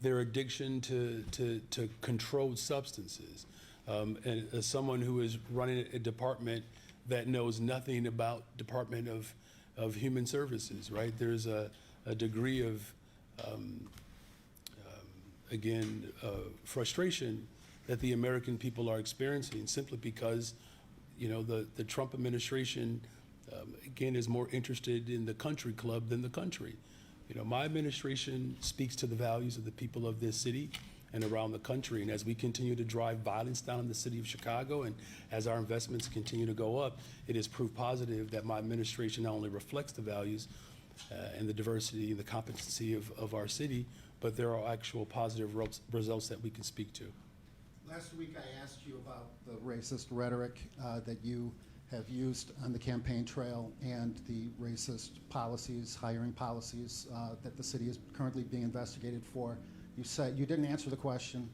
addiction to controlled substances. And as someone who is running a department that knows nothing about Department of Human Services, right? There's a degree of frustration that the American people are experiencing, simply because, you know, the Trump administration, again, is more interested in the country club than the country. You know, my administration speaks to the values of the people of this city and around the country. And as we continue to drive violence down in the city of Chicago, and as our investments continue to go up, it is proof positive that my administration not only reflects the values and the diversity and the competency of our city, but there are actual positive results that we can speak to. Last week I asked you about the racist rhetoric that you have used on the campaign trail and the racist policies, hiring policies that the city is currently being investigated for. You said you didn't answer the question,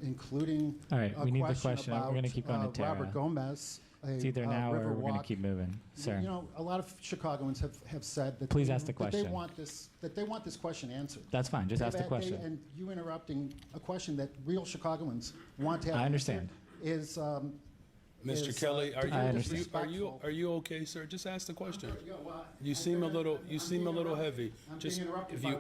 including All right, we need the question question. We're about going to keep going to Tara. Robert Gomez. It's either now or we're going to keep moving. Sir. You know, a lot of Chicagoans have said that Please ask the that they question. want this question answered. That's fine. Just ask the question. And you interrupting a question that real Chicagoans want to have I understand. Is Mr. Kelly, are you okay, sir? Just ask the question. You seem a little heavy. Just if you,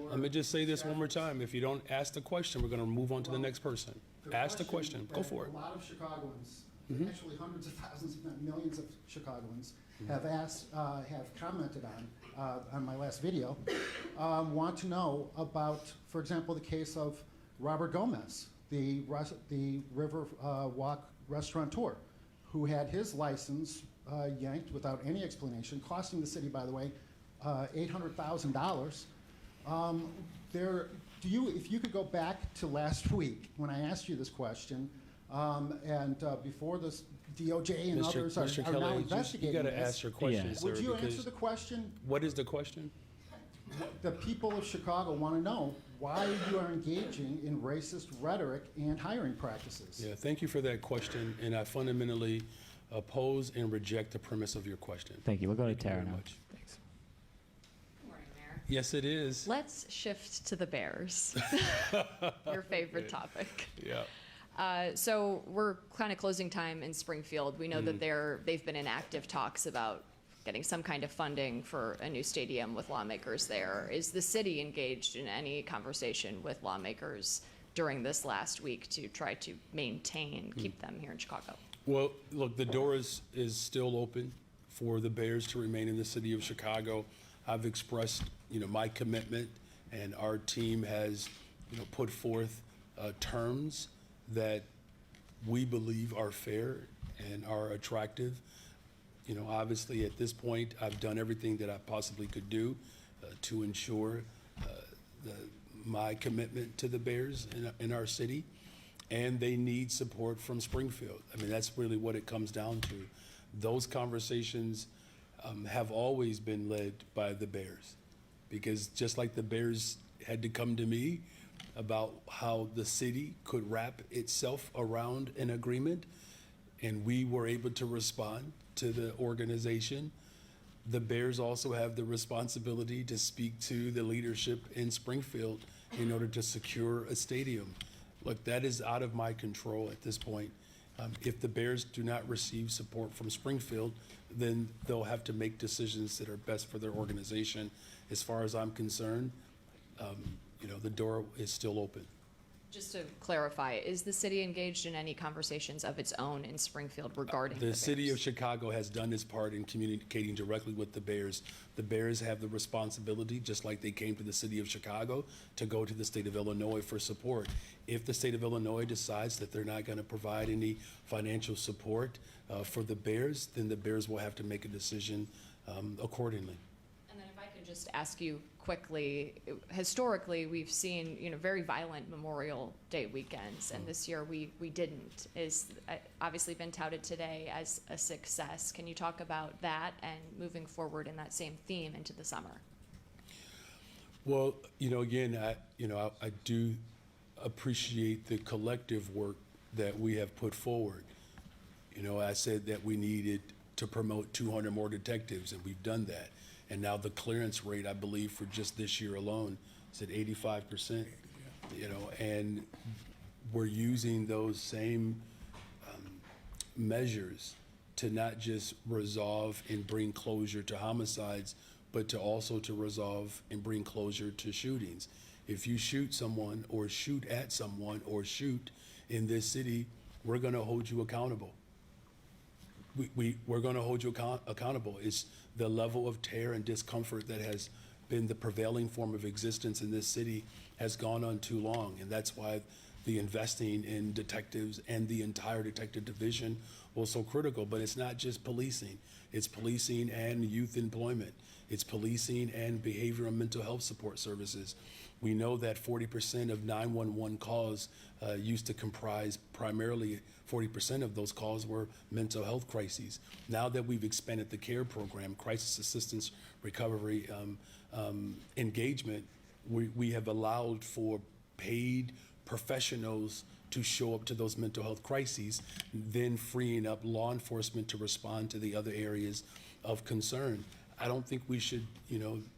let me just say this one more time. If you don't ask the question, we're going to move on to the next person. Ask the question. Go for it. A lot of Chicagoans, actually hundreds of thousands, if not millions of Chicagoans, have commented on my last video, want to know about, for example, the case of Robert Gomez, the River Walk restaurateur, who had his license yanked without any explanation, costing the city, by the way, $800,000. If you could go back to last week when I asked you this question, and before this DOJ and others are Kelly, now investigating you got to this, ask your question, sir. would you because answer the question? What is the question? The people of Chicago want to know why you are engaging in racist rhetoric and hiring practices. Yeah, thank you for that question, and I fundamentally oppose and reject the premise of your question. Thank you. We'll go to Tara very now. much. Thanks. Good morning, Mayor. Yes, it is. Let's shift to the Bears, your favorite topic. Yeah. So we're kind of closing time in Springfield. We know that they've been in active talks about getting some kind of funding for a new stadium with lawmakers there. Is the city engaged in any conversation with lawmakers during this last week to try to maintain, keep them here in Chicago? Well, look, the door is still open for the Bears to remain in the city of Chicago. I've expressed, you know, my commitment, and our team has, you know, put forth terms that we believe are fair and are attractive. You know, obviously at this point, I've done everything that I possibly could do to ensure my commitment to the Bears in our city, and they need support from Springfield. I mean, that's really what it comes down to. Those conversations have always been led by the Bears, because just like the Bears had to come to me about how the city could wrap itself around an agreement, and we were able to respond to the organization, the Bears also have the responsibility to speak to the leadership in Springfield in order to secure a stadium. Look, that is out of my control at this point. If the Bears do not receive support from Springfield, then they'll have to make decisions that are best for their organization. As far as I'm concerned, the door is still open. Just to clarify, is the city engaged in any conversations of its own in Springfield regarding The city of Bears? Chicago has done its part in communicating directly with the Bears. The Bears have the responsibility, just like they came to the city of Chicago, to go to the state of Illinois for support. If the state of Illinois decides that they're not going to provide any financial support for the Bears, then the Bears will have to make a decision accordingly. And then if I could just ask you quickly, historically, we've seen, very violent Memorial Day weekends, and this year we didn't. Is obviously been touted today as a success. Can you talk about that and moving forward in that same theme into the summer? Well, again, I do appreciate the collective work that we have put forward. I said that we needed to promote 200 more detectives, and we've done that. And now the clearance rate, I believe, for just this year alone is at 85%. And we're using those same measures to not just resolve and bring closure to homicides, but to also to resolve and bring closure to shootings. If you shoot someone or shoot at someone or shoot in this city, we're going to hold you accountable. We're going to hold you accountable. It's the level of terror and discomfort that has been the prevailing form of existence in this city has gone on too long. And that's why the investing in detectives and the entire detective division was so critical. But it's not just policing. It's policing and youth employment. It's policing and behavioral and mental health support services. We know that 40% of 911 calls used to comprise primarily 40% of those calls were mental health crises. Now that we've expanded the CARE program, crisis assistance recovery engagement, we have allowed for paid professionals to show up to those mental health crises, then freeing up law enforcement to respond to the other areas of concern. I don't think we should,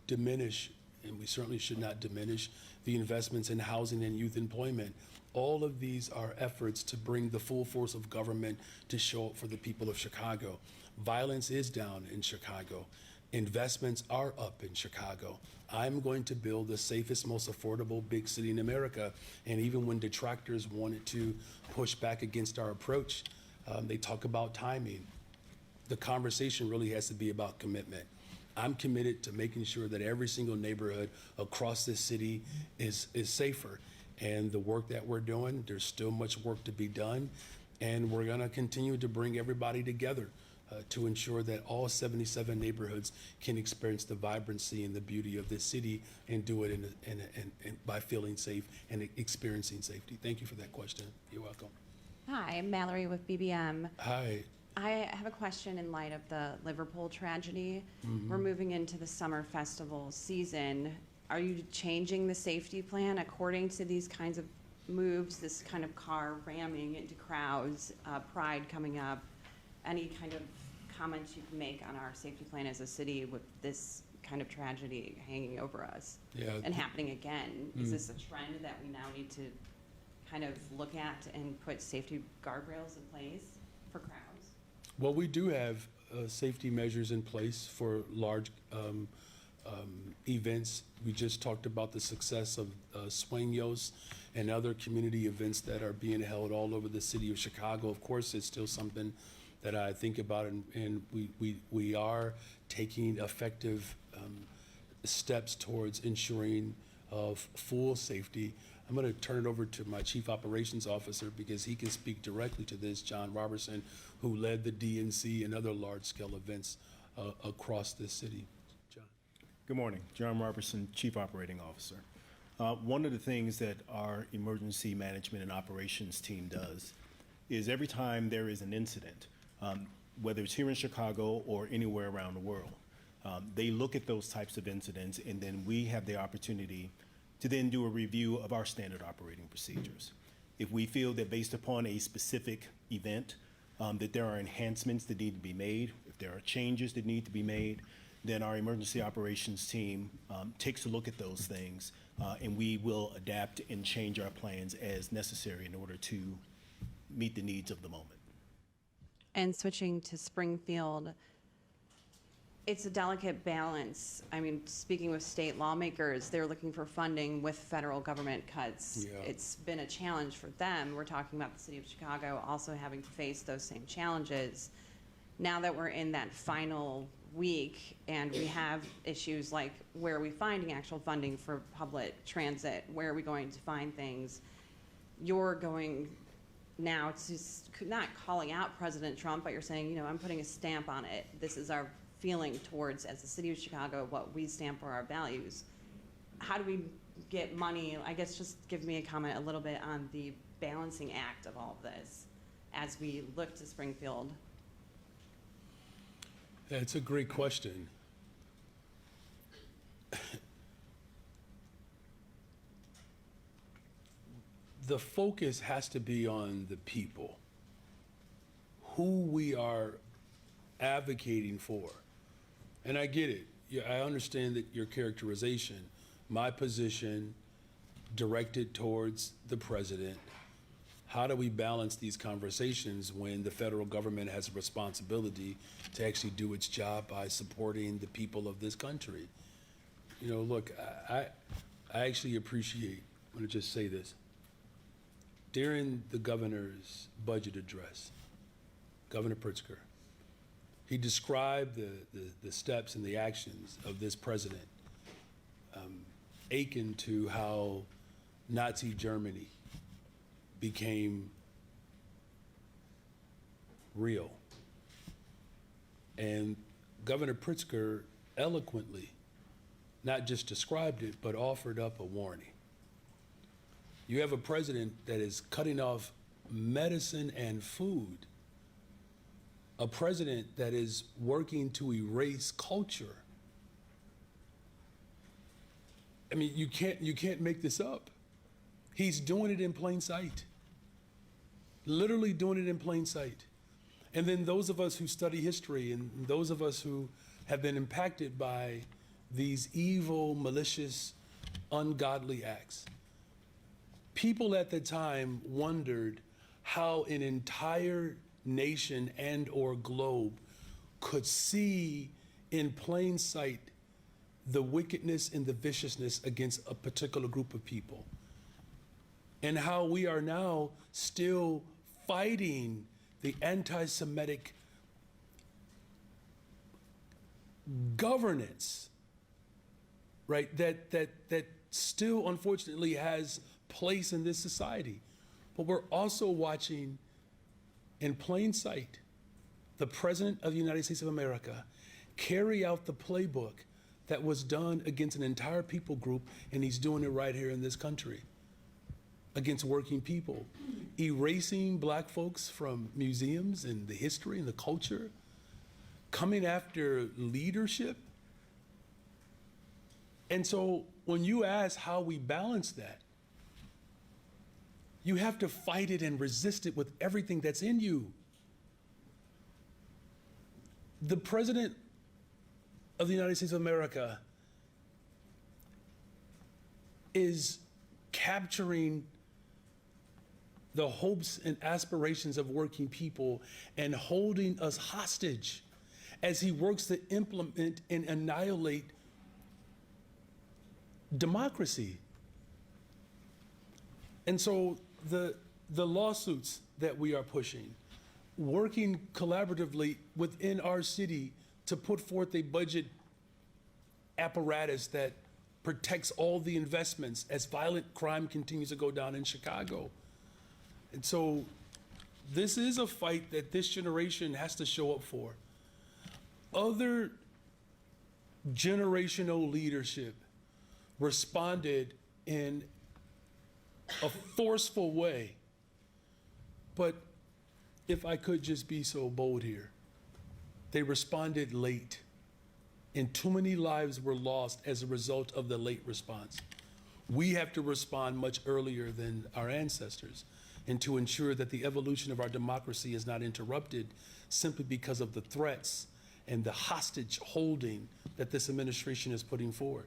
diminish, and we certainly should not diminish the investments in housing and youth employment. All of these are efforts to bring the full force of government to show up for the people of Chicago. Violence is down in Chicago. Investments are up in Chicago. I'm going to build the safest, most affordable big city in America. And even when detractors wanted to push back against our approach, they talk about timing. The conversation really has to be about commitment. I'm committed to making sure that every single neighborhood across this city is safer. And the work that we're doing, there's still much work to be done. And we're going to continue to bring everybody together to ensure that all 77 neighborhoods can experience the vibrancy and the beauty of this city and do it by feeling safe and experiencing safety. Thank you for that question. You're welcome. Hi, I'm Mallory with BBM. Hi. I have a question in light of the Liverpool tragedy. We're moving into the summer festival season. Are you changing the safety plan according to these kinds of moves, this kind of car ramming into crowds, Pride coming up? Any kind of comments you can make on our safety plan as a city with this kind of tragedy hanging over us and happening again? Is this a trend that we now need to kind of look at and put safety guardrails in place for crowds? Well, we do have safety measures in place for large events. We just talked about the success of Sueños and other community events that are being held all over the city of Chicago. Of course, it's still something that I think about, and we are taking effective steps towards ensuring of full safety. I'm going to turn it over to my Chief Operations Officer because he can speak directly to this, John Robertson, who led the DNC and other large-scale events across this city. John. Good morning. John Robertson, Chief Operating Officer. One of the things that our emergency management and operations team does is every time there is an incident, whether it's here in Chicago or anywhere around the world, they look at those types of incidents, and then we have the opportunity to then do a review of our standard operating procedures. If we feel that based upon a specific event, that there are enhancements that need to be made, if there are changes that need to be made, then our emergency operations team takes a look at those things, and we will adapt and change our plans as necessary in order to meet the needs of the moment. And switching to Springfield, it's a delicate balance. I mean, speaking with state lawmakers, they're looking for funding with federal government cuts. Yeah. It's been a challenge for them. We're talking about the city of Chicago also having to face those same challenges. Now that we're in that final week and we have issues like where are we finding actual funding for public transit, where are we going to find things, you're going now to not calling out President Trump, but you're saying, you know, I'm putting a stamp on it. This is our feeling towards, as the city of Chicago, what we stand for, our values. How do we get money? I guess just give me a comment a little bit on the balancing act of all of this as we look to Springfield. It's a great question. The focus has to be on the people, who we are advocating for. And I get it. Yeah, I understand that your characterization. My position directed towards the president. How do we balance these conversations when the federal government has a responsibility to actually do its job by supporting the people of this country? You know, look, I actually appreciate, I'm gonna just say this. During the governor's budget address, Governor Pritzker, he described the steps and the actions of this president, akin to how Nazi Germany became real. And Governor Pritzker eloquently not just described it, but offered up a warning. You have a president that is cutting off medicine and food, a president that is working to erase culture. I mean, you can't make this up. He's doing it in plain sight. Literally doing it in plain sight. And then those of us who study history and those of us who have been impacted by these evil, malicious, ungodly acts, people at the time wondered how an entire nation and or globe could see in plain sight the wickedness and the viciousness against a particular group of people. And how we are now still fighting the anti-Semitic governance, right, that still unfortunately has place in this society. But we're also watching in plain sight the President of the United States of America carry out the playbook that was done against an entire people group, and he's doing it right here in this country against working people, erasing black folks from museums and the history and the culture, coming after leadership. And so when you ask how we balance that, you have to fight it and resist it with everything that's in you. The President of the United States of America is capturing the hopes and aspirations of working people and holding us hostage as he works to implement and annihilate democracy. And so the lawsuits that we are pushing, working collaboratively within our city to put forth a budget apparatus that protects all the investments as violent crime continues to go down in Chicago. And so this is a fight that this generation has to show up for. Other generational leadership responded in a forceful way. But if I could just be so bold here, they responded late, and too many lives were lost as a result of the late response. We have to respond much earlier than our ancestors, and to ensure that the evolution of our democracy is not interrupted simply because of the threats and the hostage holding that this administration is putting forward.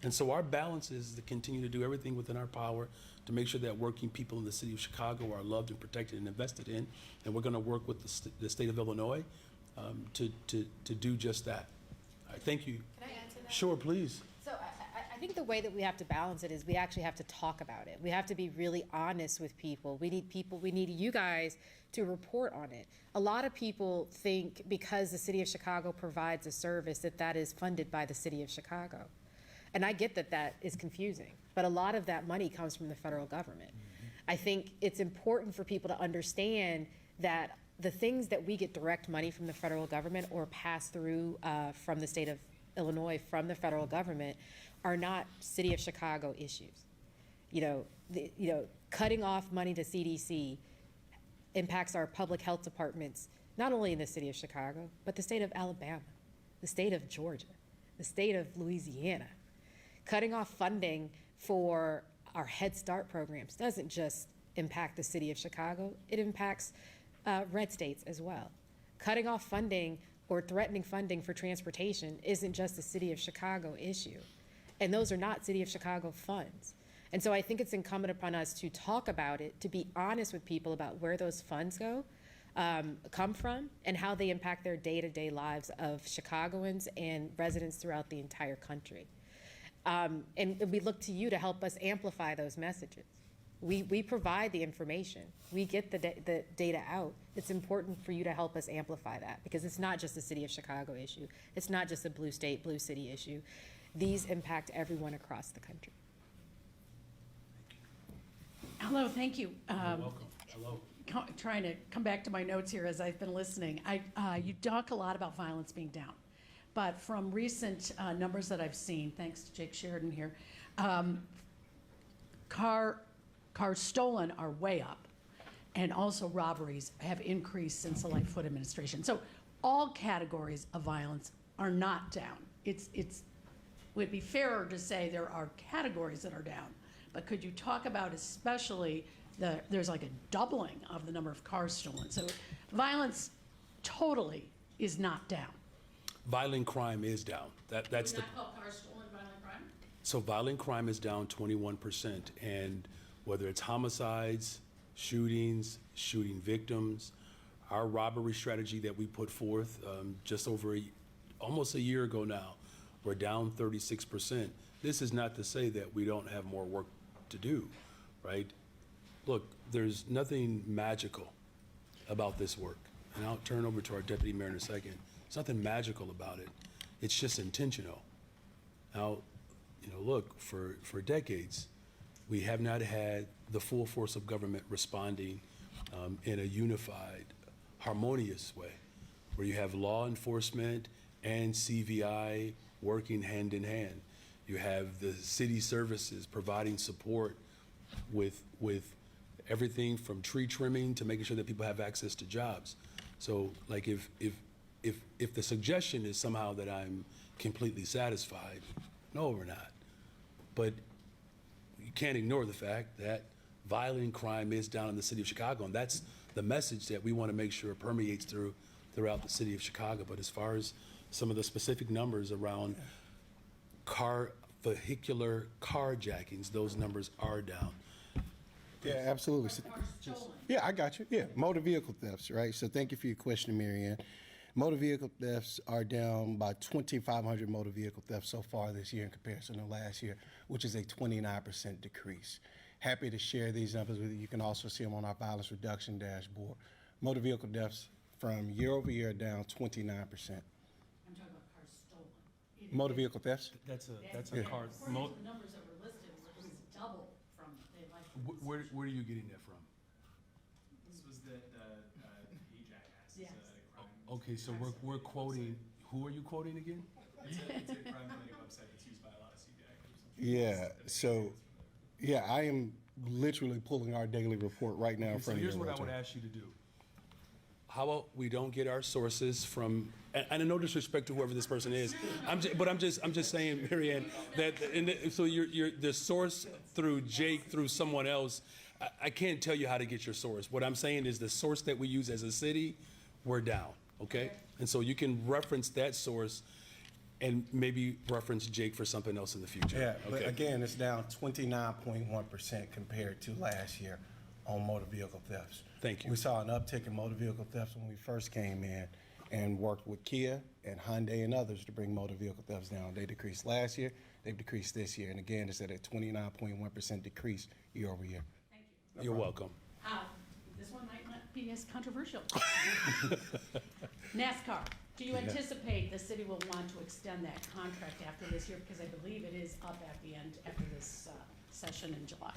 And so our balance is to continue to do everything within our power to make sure that working people in the city of Chicago are loved and protected and invested in. And we're going to work with the state of Illinois to do just that. All right, thank you. Can I add to that? Sure, please. So I think the way that we have to balance it is we actually have to talk about it. We have to be really honest with people. We need you guys to report on it. A lot of people think because the city of Chicago provides a service that is funded by the city of Chicago. And I get that is confusing, but a lot of that money comes from the federal government. I think it's important for people to understand that the things that we get direct money from the federal government or pass through from the state of Illinois from the federal government are not city of Chicago issues. Cutting off money to CDC impacts our public health departments, not only in the city of Chicago, but the state of Alabama, the state of Georgia, the state of Louisiana. Cutting off funding for our Head Start programs doesn't just impact the city of Chicago, it impacts red states as well. Cutting off funding or threatening funding for transportation isn't just a city of Chicago issue. And those are not city of Chicago funds. And so I think it's incumbent upon us to talk about it, to be honest with people about where those funds come from and how they impact their day-to-day lives of Chicagoans and residents throughout the entire country. And we look to you to help us amplify those messages. We provide the information. We get the data out. It's important for you to help us amplify that because it's not just a city of Chicago issue. It's not just a blue state, blue city issue. These impact everyone across the country. Hello, thank you. You're welcome. Hello. Trying to come back to my notes here as I've been listening. You talk a lot about violence being down, but from recent numbers that I've seen, thanks to Jake Sheridan here, cars stolen are way up, and also robberies have increased since the Lightfoot administration. So all categories of violence are not down. Would be fairer to say there are categories that are down, but could you talk about especially there's like a doubling of the number of cars stolen. So violence totally is not down. Violent crime is down. That's the. Not call cars stolen violent crime? So violent crime is down 21%, and whether it's homicides, shootings, shooting victims, our robbery strategy that we put forth just over almost a year ago now, we're down 36%. This is not to say that we don't have more work to do, right? Look, there's nothing magical about this work. And I'll turn over to our deputy mayor in a second. There's nothing magical about it. It's just intentional. Now, look, for decades, we have not had the full force of government responding in a unified, harmonious way, where you have law enforcement and CVI working hand in hand. You have the city services providing support with everything from tree trimming to making sure that people have access to jobs. So, like, if the suggestion is somehow that I'm completely satisfied, no, we're not. But you can't ignore the fact that violent crime is down in the city of Chicago, and that's the message that we want to make sure permeates throughout the city of Chicago. But as far as some of the specific numbers around vehicular carjackings, those numbers are down. Yeah, absolutely. So, yeah, I got you. Yeah, motor vehicle thefts, right? So thank you for your question, Marianne. Motor vehicle thefts are down by 2,500 motor vehicle thefts so far this year in comparison to last year, which is a 29% decrease. Happy to share these numbers with you. You can also see them on our violence reduction dashboard. Motor vehicle deaths from year over year down 29%. I'm talking about cars stolen. Motor vehicle thefts? That's a Yeah. car. According to the numbers that were listed, it was double from the Lightfoot. Where are you getting that from? This was the AJAC axis Yes. crime. Okay, so we're quoting. Who are you quoting again? It's a crime planning website that's used by a lot of CBI groups. Yeah, so, yeah, I am literally pulling our daily report right now in So front of you. here's what I would ask you to do. How about we don't get our sources from, and no disrespect to whoever this person is, I'm just saying, Marianne, that so you're the source through Jake, through someone else. I can't tell you how to get your source. What I'm saying is the source that we use as a city, we're down. Okay, And so you can reference that source and maybe reference Jake for something else in the future. Yeah, but Okay. again, it's down 29.1% compared to last year on motor vehicle thefts. Thank you. We saw an uptick in motor vehicle thefts when we first came in and worked with Kia and Hyundai and others to bring motor vehicle thefts down. They decreased last year, they've decreased this year, and again, it's at a 29.1% decrease year over year. Thank you. You're welcome. This one might not be as controversial. NASCAR, do you anticipate the city will want to extend that contract after this year? Because I believe it is up at the end after this session in July.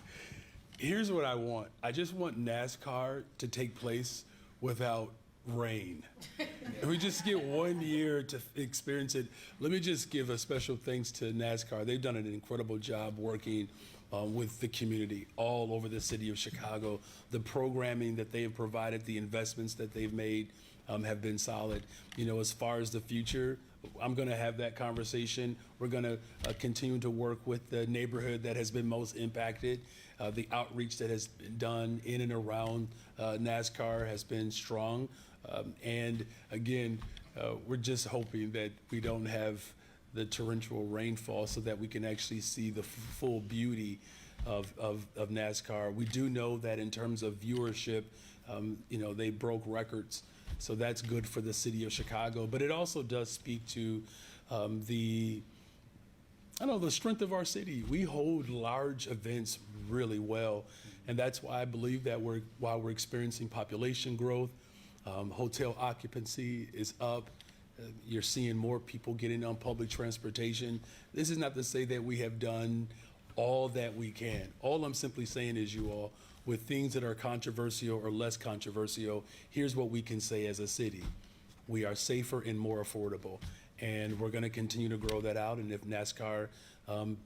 Here's what I want. I just want NASCAR to take place without rain. If we just get 1 year to experience it, let me just give a special thanks to NASCAR. They've done an incredible job working with the community all over the city of Chicago. The programming that they have provided, the investments that they've made have been solid. You know, as far as the future, I'm going to have that conversation. We're going to continue to work with the neighborhood that has been most impacted. The outreach that has been done in and around NASCAR has been strong. And again, we're just hoping that we don't have the torrential rainfall so that we can actually see the full beauty of NASCAR. We do know that in terms of viewership, you know, they broke records. So that's good for the city of Chicago. But it also does speak to the strength of our city. We hold large events really well. And that's why I believe that while we're experiencing population growth, hotel occupancy is up. You're seeing more people getting on public transportation. This is not to say that we have done all that we can. All I'm simply saying is, you all, with things that are controversial or less controversial, here's what we can say as a city. We are safer and more affordable. And we're going to continue to grow that out. And if NASCAR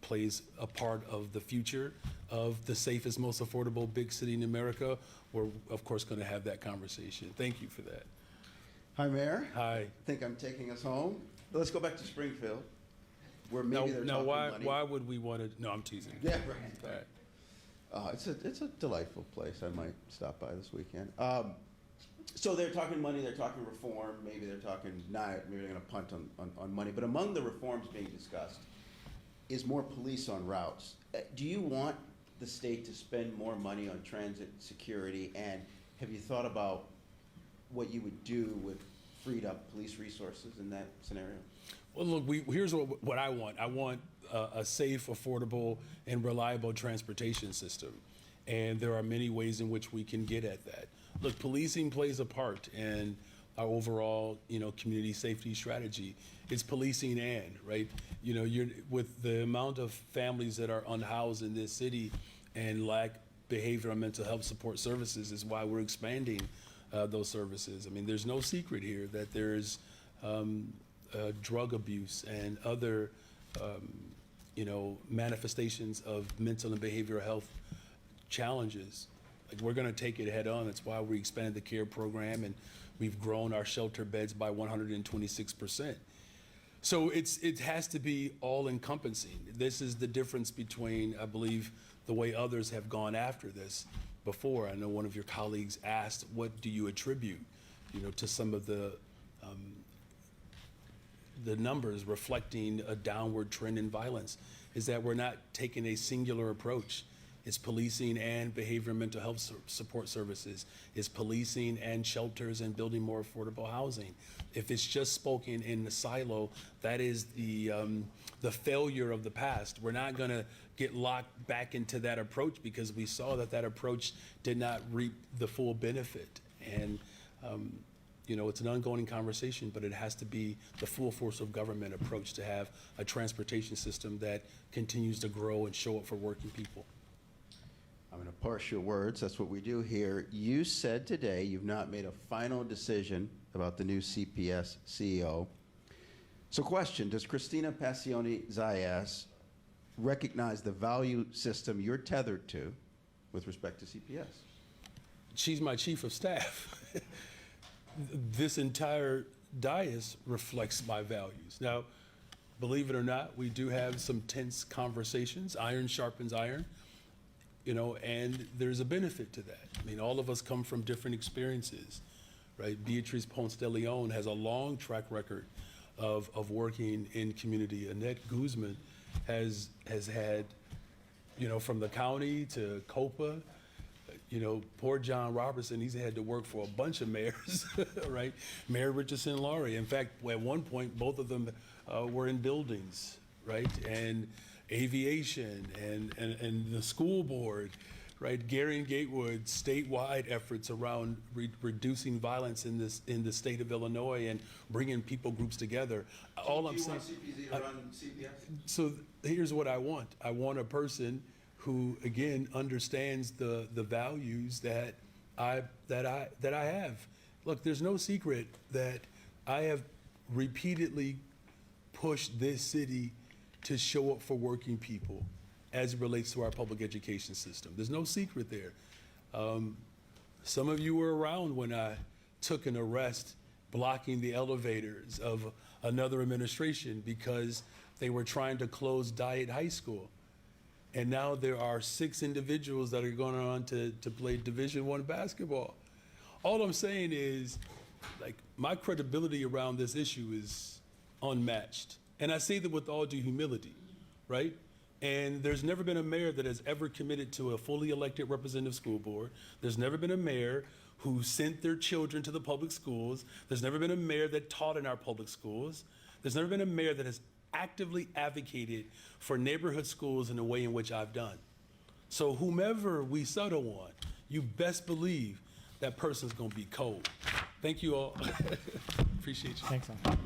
plays a part of the future of the safest, most affordable big city in America, we're, of course, going to have that conversation. Thank you for that. Hi, Mayor. Hi. I think I'm taking us home. Let's go back to Springfield, where maybe they're talking money. Why would we want to? No, I'm teasing. Yeah, right. All right. It's a delightful place. I might stop by this weekend. So they're talking money, they're talking reform, maybe they're talking maybe they're going to punt on money. But among the reforms being discussed is more police on routes. Do you want the state to spend more money on transit security? And have you thought about what you would do with freed up police resources in that scenario? Well, look, here's what I want. I want a safe, affordable, and reliable transportation system. And there are many ways in which we can get at that. Look, policing plays a part in our overall, community safety strategy. It's policing right? With the amount of families that are unhoused in this city and lack behavioral and mental health support services is why we're expanding those services. I mean, there's no secret here that there's drug abuse and other, manifestations of mental and behavioral health challenges. Like, we're going to take it head on. That's why we expanded the CARE program, and we've grown our shelter beds by 126%. So it has to be all-encompassing. This is the difference between, I believe, the way others have gone after this before. I know one of your colleagues asked, what do you attribute, to some of the numbers reflecting a downward trend in violence, is that we're not taking a singular approach. It's policing and behavioral and mental health support services. It's policing and shelters and building more affordable housing. If it's just spoken in the silo, that is the failure of the past. We're not going to get locked back into that approach because we saw that approach did not reap the full benefit. And it's an ongoing conversation, but it has to be the full force of government approach to have a transportation system that continues to grow and show up for working people. I'm going to parse your words. That's what we do here. You said today you've not made a final decision about the new CPS CEO. So question, does Christina Passione-Zayas recognize the value system you're tethered to with respect to CPS? She's my chief of staff. This entire dais reflects my values. Now, believe it or not, we do have some tense conversations. Iron sharpens iron. And there's a benefit to that. I mean, all of us come from different experiences, right? Beatrice Ponce de Leon has a long track record of working in community. Annette Guzman has had, you know, from the county to COPA, you know, poor John Robertson, he's had to work for a bunch of mayors, right? Mayor Richardson and Laurie. In fact, at one point, both of them were in buildings, right? And aviation and the school board, right? Gary and Gatewood, statewide efforts around reducing violence in the state of Illinois and bringing people groups together. All I'm saying. CPZ to run CPS? So here's what I want. I want a person who, again, understands the values that I have. Look, there's no secret that I have repeatedly pushed this city to show up for working people as it relates to our public education system. There's no secret there. Some of you were around when I took an arrest blocking the elevators of another administration because they were trying to close Diet High School. And now there are 6 individuals that are going on to play Division I basketball. All I'm saying is, like, my credibility around this issue is unmatched. And I say that with all due humility, right? And there's never been a mayor that has ever committed to a fully elected representative school board. There's never been a mayor who sent their children to the public schools. There's never been a mayor that taught in our public schools. There's never been a mayor that has actively advocated for neighborhood schools in the way in which I've done. So whomever we settle on, you best believe that person's gonna be cold. Thank you all. Appreciate you. Thanks, Al.